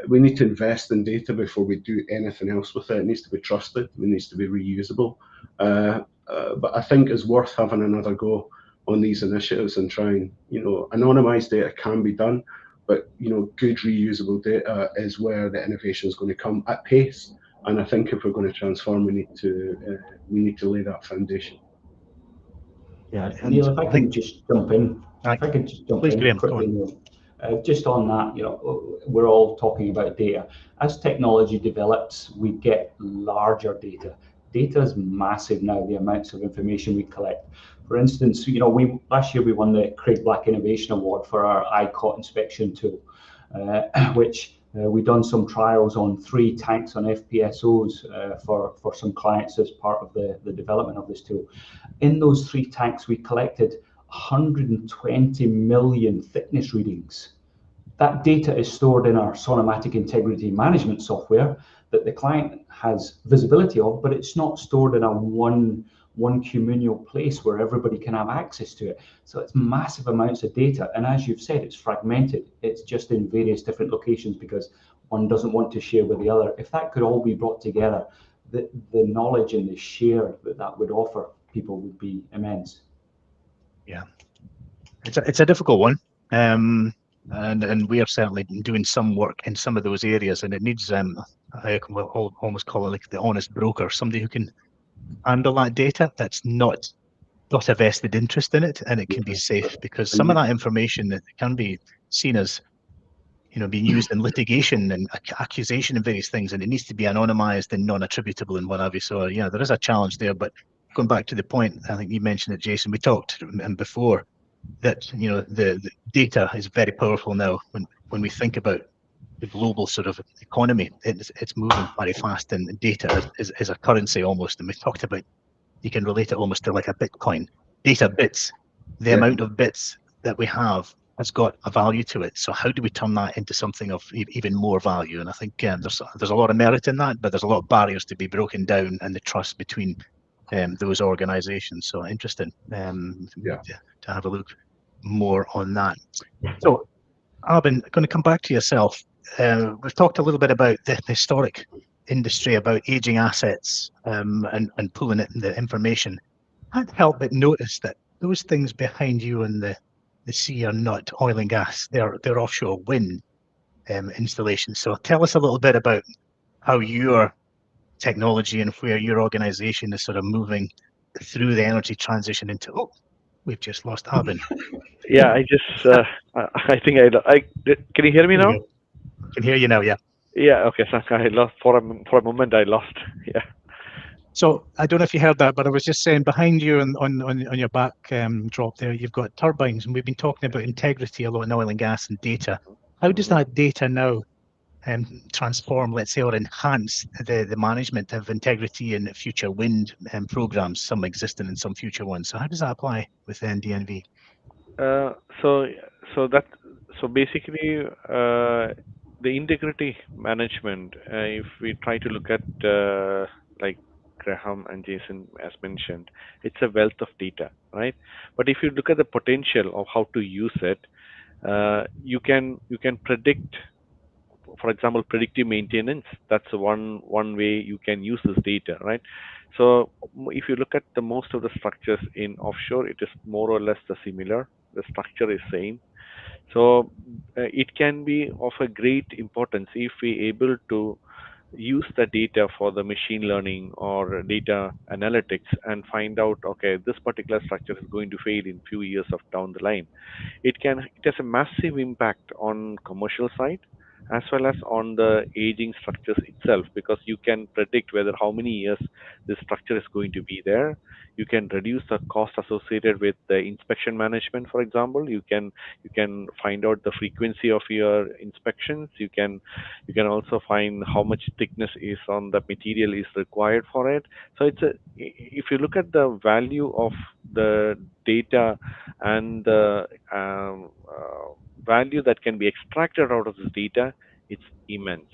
We need to invest in data before we do anything else with it. It needs to be trusted. It needs to be reusable. But I think it's worth having another go on these initiatives and trying, anonymized data can be done, but good reusable data is where the innovation is going to come at pace. And I think if we're going to transform, we need to lay that foundation. Yeah, Neil, if I can just jump in. Please, Graham, quickly, Neil. Just on that, we're all talking about data. As technology develops, we get larger data. Data is massive now, the amounts of information we collect. For instance, last year we won the Craig Black Innovation Award for our ICOT inspection tool, which we've done some trials on 3 tanks on FPSOs for some clients as part of the development of this tool. In those 3 tanks, we collected 120 million thickness readings. That data is stored in our Sonomatic integrity management software that the client has visibility of, but it's not stored in a one one communal place where everybody can have access to it. So it's massive amounts of data. And as you've said, it's fragmented. It's just in various different locations because one doesn't want to share with the other. If that could all be brought together, the knowledge and the share that would offer people would be immense. Yeah, it's a difficult one. And we are certainly doing some work in some of those areas, and it needs I will almost call it like the honest broker, somebody who can handle that data that's not got a vested interest in it, and it can be safe, because some of that information that can be seen as, you know, being used in litigation and accusation and various things, and it needs to be anonymized and non-attributable and what have you. So yeah, there is a challenge there. But going back to the point, I think you mentioned it, Jason, we talked before that, you know, the data is very powerful now. When we think about the global sort of economy, it's moving very fast, and data is a currency almost. And we talked about, you can relate it almost to like a Bitcoin. Data bits, the amount of bits that we have has got a value to it. So how do we turn that into something of even more value? And I think there's a lot of merit in that, but there's a lot of barriers to be broken down, and the trust between those organizations. So interesting to have a look more on that. So Albin, going to come back to yourself. We've talked a little bit about the historic industry, about aging assets and pulling it in the information. I can't help but notice that those things behind you in the sea are not oil and gas. They're offshore wind installations. So tell us a little bit about how your technology and where your organization is sort of moving through the energy transition into. Oh, we've just lost Albin. Yeah, I just I think can you hear me now? I can hear you now. Yeah. Yeah. Okay. So I lost for a moment. I lost. Yeah. So I don't know if you heard that, but I was just saying behind you on your back drop there, you've got turbines, and we've been talking about integrity a lot in oil and gas and data. How does that data now transform, let's say, or enhance the management of integrity in future wind programs, some existing and some future ones? So how does that apply with NDNV? So basically, the integrity management. If we try to look at like Graham and Jason as mentioned, it's a wealth of data, right? But if you look at the potential of how to use it, you can predict, for example, predictive maintenance. That's one way you can use this data, right? So if you look at the most of the structures in offshore, it is more or less the similar. The structure is same. So it can be of a great importance if we able to use the data for the machine learning or data analytics and find out, okay, this particular structure is going to fail in few years of down the line. It has a massive impact on commercial side as well as on the aging structures itself, because you can predict whether how many years this structure is going to be there. You can reduce the cost associated with the inspection management. For example, you can find out the frequency of your inspections. You can also find how much thickness is on the material is required for it. So if you look at the value of the data and the value that can be extracted out of this data, it's immense.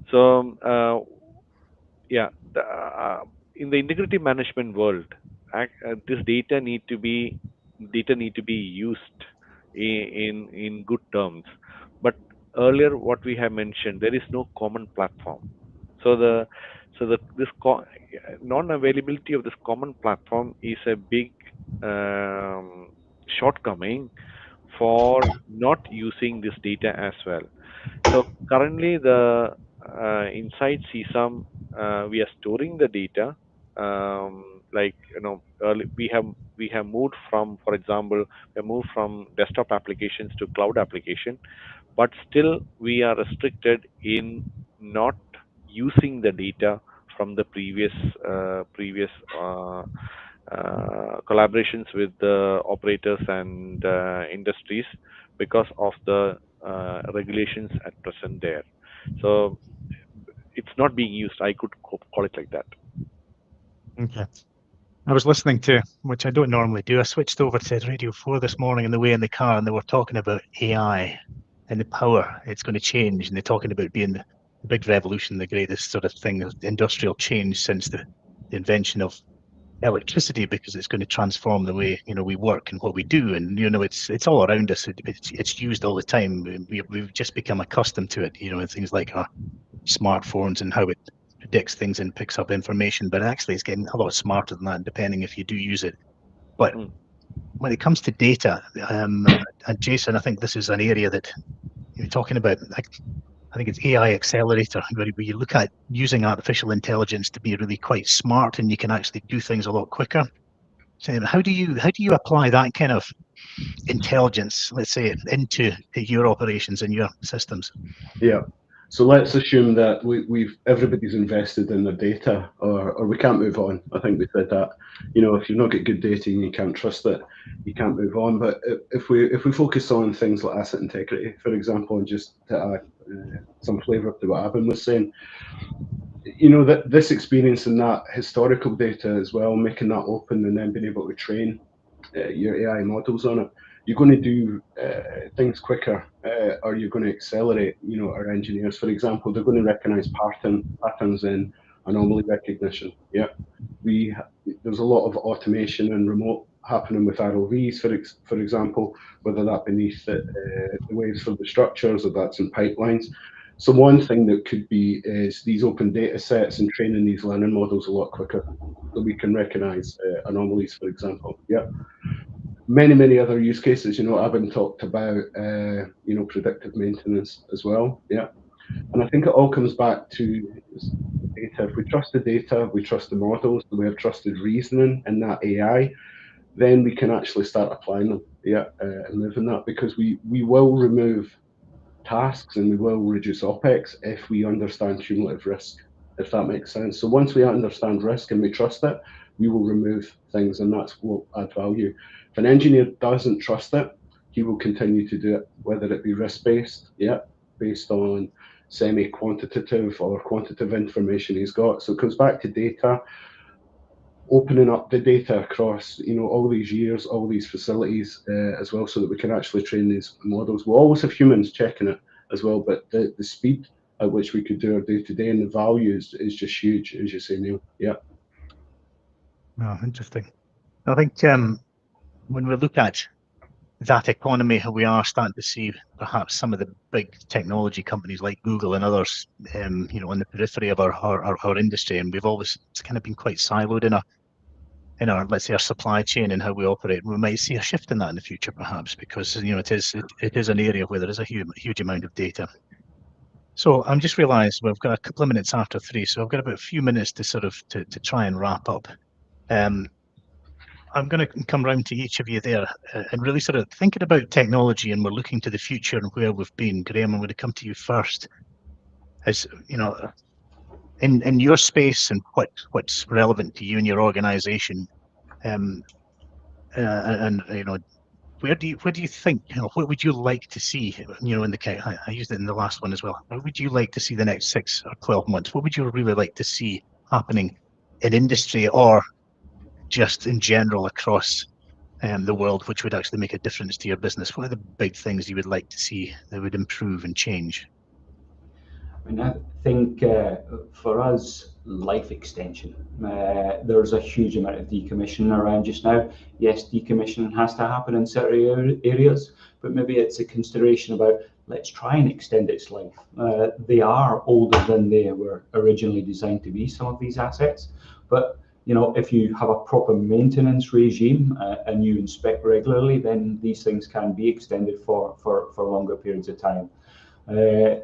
So in the integrity management world, this data need to be used in good terms. But earlier, what we have mentioned, there is no common platform. So non-availability of this common platform is a big shortcoming for not using this data as well. So currently, inside CSAM, we are storing the data. Early, we have moved from, for example, desktop applications to cloud application, but still we are restricted in not using the data from the previous collaborations with the operators and industries because of the regulations at present there. So it's not being used. I could call it like that. Okay. I was listening to, which I don't normally do, I switched over to Radio 4 this morning on the way in the car, and they were talking about AI and the power it's going to change. And they're talking about being the big revolution, the greatest sort of thing of industrial change since the invention of electricity, because it's going to transform the way we work and what we do, and it's all around us. It's used all the time. We've just become accustomed to it. And things like our smartphones and how it predicts things and picks up information. But actually, it's getting a lot smarter than that, depending if you do use it. But when it comes to data, and Jason, I think this is an area that you're talking about. I think it's AI accelerator, where you look at using artificial intelligence to be really quite smart, and you can actually do things a lot quicker. So how do you apply that kind of intelligence, let's say, into your operations and your systems? Yeah. So let's assume that everybody's invested in their data, or we can't move on. I think we said that. If you've not got good data and you can't trust it, you can't move on. But if we focus on things like asset integrity, for example, and just to add some flavour to what Abin was saying, that this experience and that historical data as well, making that open and then being able to train your AI models on it, you're going to do things quicker, or you're going to accelerate. Our engineers, for example, they're going to recognise patterns in anomaly recognition. Yeah, there's a lot of automation and remote happening with ROVs, for example, whether that beneath the waves for the structures or that's in pipelines. So one thing that could be is these open data sets and training these learning models a lot quicker, so we can recognise anomalies, for example. Yeah. Many other use cases. I've been talked about, predictive maintenance as well. Yeah. And I think it all comes back to data. If we trust the data, we trust the models, we have trusted reasoning in that AI, then we can actually start applying them. Yeah. And moving that, because we will remove tasks and we will reduce OPEX if we understand cumulative risk, if that makes sense. So once we understand risk and we trust it, we will remove things, and that's what add value. If an engineer doesn't trust it, he will continue to do it, whether it be risk-based, based on semi-quantitative or quantitative information he's got. So it comes back to data, opening up the data across all these years, all these facilities as well, so that we can actually train these models. We'll always have humans checking it as well, but the speed at which we could do our day-to-day and the value is just huge, as you say, Neil. Yeah. Oh, interesting. I think when we look at that economy, we are starting to see perhaps some of the big technology companies like Google and others, on the periphery of our industry, and we've always kind of been quite siloed in our let's say our supply chain and how we operate. We might see a shift in that in the future, perhaps, because it is an area where there is a huge amount of data. So I'm just realised we've got a couple of minutes after 3, so I've got about a few minutes to sort of to try and wrap up. I'm going to come round to each of you there and really sort of thinking about technology, and we're looking to the future and where we've been. Graham, I'm going to come to you first. As in your space and what's relevant to you and your organisation, and where do you think, what would you like to see, in the I used it in the last one as well. What would you like to see the next 6 or 12 months? What would you really like to see happening in industry, or just in general across the world, which would actually make a difference to your business? What are the big things you would like to see that would improve and change? I think for us, life extension. There's a huge amount of decommissioning around just now. Yes, decommissioning has to happen in certain areas, but maybe it's a consideration about let's try and extend its life. They are older than they were originally designed to be, some of these assets, but if you have a proper maintenance regime and you inspect regularly, then these things can be extended for longer periods of time.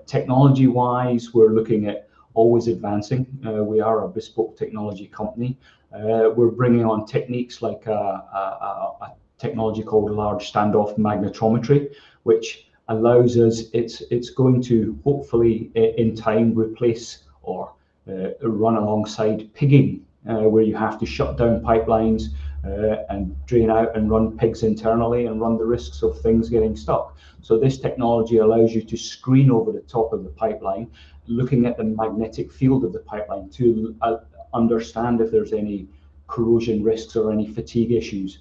Technology-wise, we're looking at always advancing. We are a bespoke technology company. We're bringing on techniques like a technology called large standoff magnetometry, which allows us, it's going to hopefully in time replace or run alongside pigging, where you have to shut down pipelines and drain out and run pigs internally and run the risks of things getting stuck. So this technology allows you to screen over the top of the pipeline, looking at the magnetic field of the pipeline to understand if there's any corrosion risks or any fatigue issues.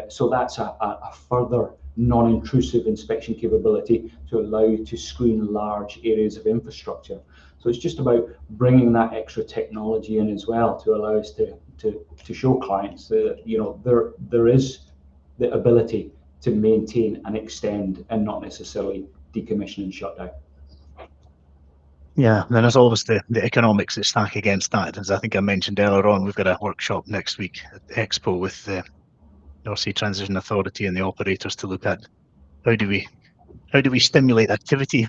So that's a further non-intrusive inspection capability to allow you to screen large areas of infrastructure. So it's just about bringing that extra technology in as well to allow us to show clients that, you know, there is the ability to maintain and extend and not necessarily decommission and shut down. Yeah, then there's always the economics that stack against that. As I think I mentioned earlier on, we've got a workshop next week at the Expo with the North Sea Transition Authority and the operators to look at how do we stimulate activity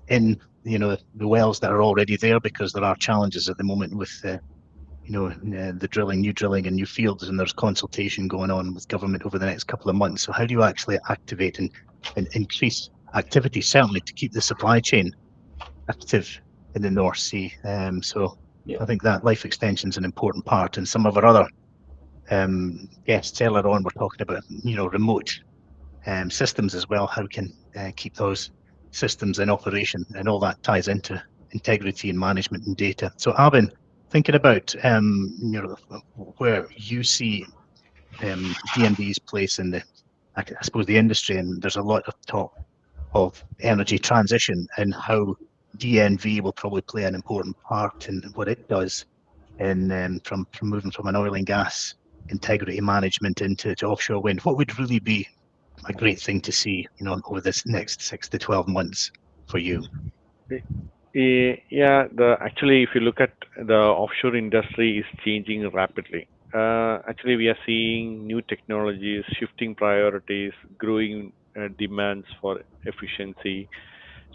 in, you know, the wells that are already there, because there are challenges at the moment with you know, the new drilling and new fields, and there's consultation going on with government over the next couple of months. So how do you actually activate and increase activity, certainly to keep the supply chain active in the North Sea? So Yeah. I think that life extension is an important part. And some of our other guests earlier on were talking about, you know, remote systems as well. How we can keep those systems in operation, and all that ties into integrity and management and data. So Albin, thinking about you know, where you see DNV's place in the, I suppose, the industry, and there's a lot of talk of energy transition and how DNV will probably play an important part in what it does in from moving from an oil and gas integrity management into offshore wind. What would really be a great thing to see, you know, over this next 6 to 12 months for you? Yeah, actually, if you look at the offshore industry is changing rapidly. Actually, we are seeing new technologies, shifting priorities, growing demands for efficiency,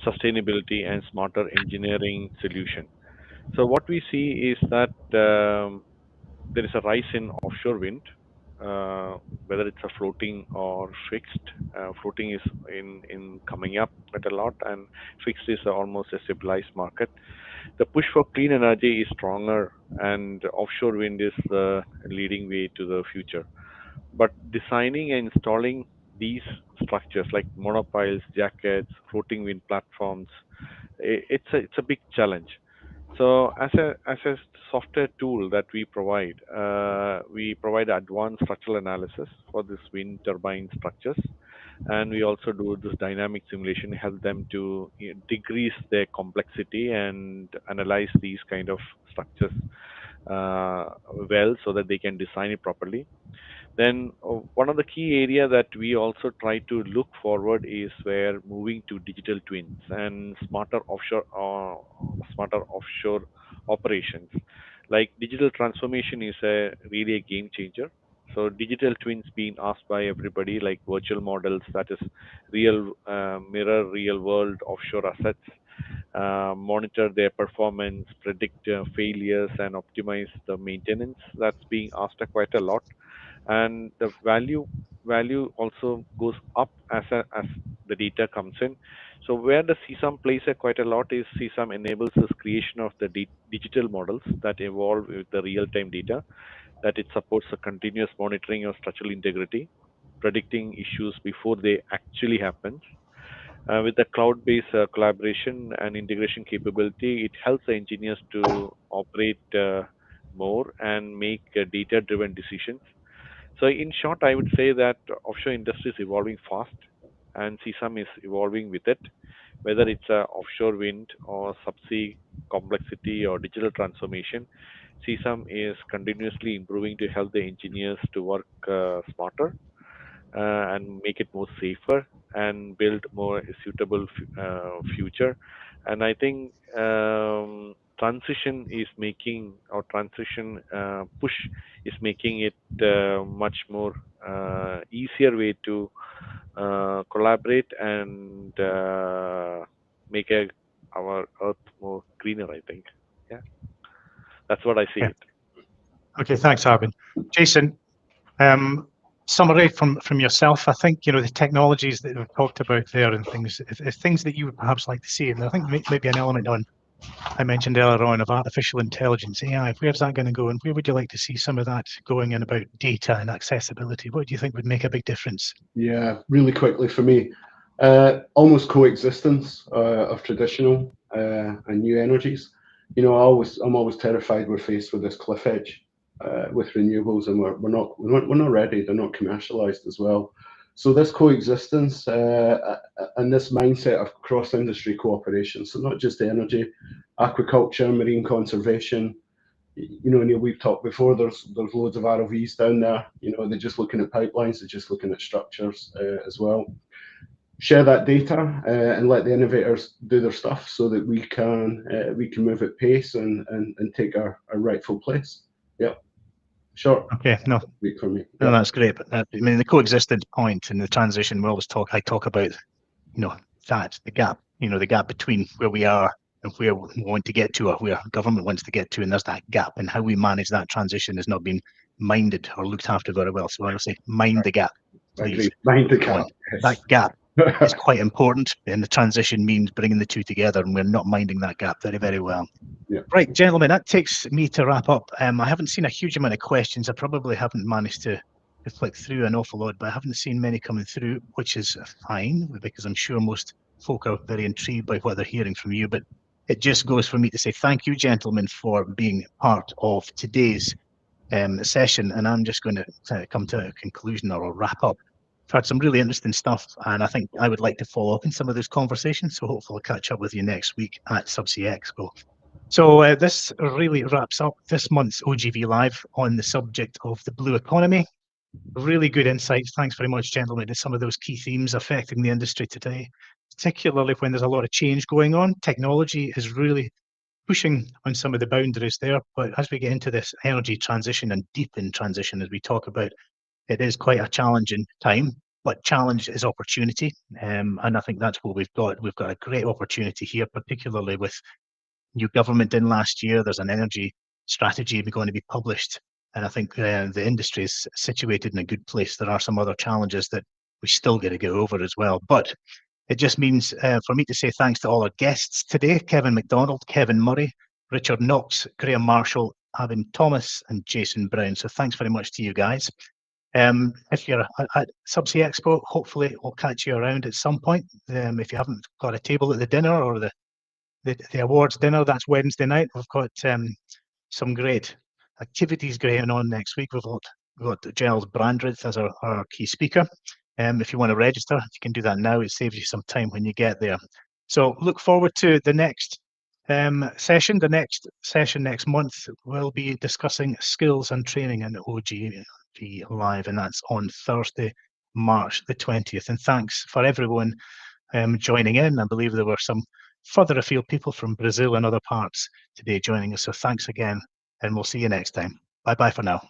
sustainability, and smarter engineering solution. So what we see is that there is a rise in offshore wind, uh, whether it's a floating or fixed. Floating is in coming up quite a lot, and fixed is almost a stabilized market. The push for clean energy is stronger, and offshore wind is the leading way to the future. But designing and installing these structures like monopiles, jackets, floating wind platforms, it's a big challenge. So as a software tool that we provide advanced structural analysis for this wind turbine structures, and we also do this dynamic simulation, help them to decrease their complexity and analyze these kind of structures uh, well, so that they can design it properly. Then one of the key area that we also try to look forward is where moving to digital twins and smarter offshore operations. Like digital transformation is really a game changer. So digital twins being asked by everybody, like virtual models, that is real mirror real world offshore assets, monitor their performance, predict failures, and optimize the maintenance. That's being asked quite a lot, and the value also goes up as the data comes in. So where the CSAM plays quite a lot is CSAM enables this creation of the digital models that evolve with the real-time data, that it supports the continuous monitoring of structural integrity, predicting issues before they actually happen. With the cloud-based collaboration and integration capability, it helps the engineers to operate more and make data-driven decisions. So in short, I would say that offshore industry is evolving fast, and CSAM is evolving with it. Whether it's offshore wind or subsea complexity or digital transformation, CSAM is continuously improving to help the engineers to work smarter and make it more safer and build more suitable future. And I think transition is making, or transition push is making it much more easier way to collaborate and make our earth more greener, I think. Yeah, that's what I see Yeah. it. Okay, thanks, Arbin. Jason, summary from yourself. I think, you know, the technologies that we've talked about there and things that you would perhaps like to see, and I think maybe an element on, I mentioned earlier on, of artificial intelligence, AI. Where's that going to go, and where would you like to see some of that going in about data and accessibility? What do you think would make a big difference? Yeah, really quickly for me, almost coexistence of traditional and new energies. You know, I'm always terrified we're faced with this cliff edge with renewables, and we're not ready. They're not commercialized as well. So this coexistence and this mindset of cross-industry cooperation, so not just energy, aquaculture, marine conservation. You know, Neil, we've talked before, there's loads of ROVs down there. You know, they're just looking at pipelines, they're just looking at structures as well. Share that data and let the innovators do their stuff so that we can move at pace and take our rightful place. Yep. Sure. Okay. No. For me. No, that's great. But I mean, the coexistence point in the transition, I talk about, you know, that the gap, you know, the gap between where we are and where we want to get to, or where government wants to get to, and there's that gap, and how we manage that transition has not been minded or looked after very well. So I would say, mind the gap, please. Mind the gap. That gap is quite important, and the transition means bringing the two together, and we're not minding that gap very, very well. Yeah. Right, gentlemen, that takes me to wrap up. I haven't seen a huge amount of questions. I probably haven't managed to flick through an awful lot, but I haven't seen many coming through, which is fine, because I'm sure most folk are very intrigued by what they're hearing from you. But it just goes for me to say thank you, gentlemen, for being part of today's session. And I'm just going to come to a conclusion or wrap up. I've had some really interesting stuff, and I think I would like to follow up in some of those conversations. So hopefully I'll catch up with you next week at Subsea Expo. So this really wraps up this month's OGV Live on the subject of the blue economy. Really good insights. Thanks very much, gentlemen, to some of those key themes affecting the industry today, particularly when there's a lot of change going on. Technology is really pushing on some of the boundaries there. But as we get into this energy transition and deep in transition, as we talk about, it is quite a challenging time. But challenge is opportunity. And I think that's what we've got. We've got a great opportunity here, particularly with new government in last year. There's an energy strategy going to be published, and I think the industry is situated in a good place. There are some other challenges that we still got to go over as well, but it just means for me to say thanks to all our guests today: Kevin McDonald, Kevin Murray, Richard Knox, Graham Marshall, Avin Thomas, and Jason Brown. So thanks very much to you guys. If you're at Subsea Expo, hopefully we'll catch you around at some point. If you haven't got a table at the dinner or the awards dinner, that's Wednesday night. We've got some great activities going on next week. We've got Giles Brandreth as our key speaker. If you want to register, you can do that now. It saves you some time when you get there. So look forward to the next session. The next session next month will be discussing skills and training in OGV Live, and that's on Thursday, March the 20th. And thanks for everyone joining in. I believe there were some further afield people from Brazil and other parts today joining us. So thanks again, and we'll see you next time. Bye-bye for now.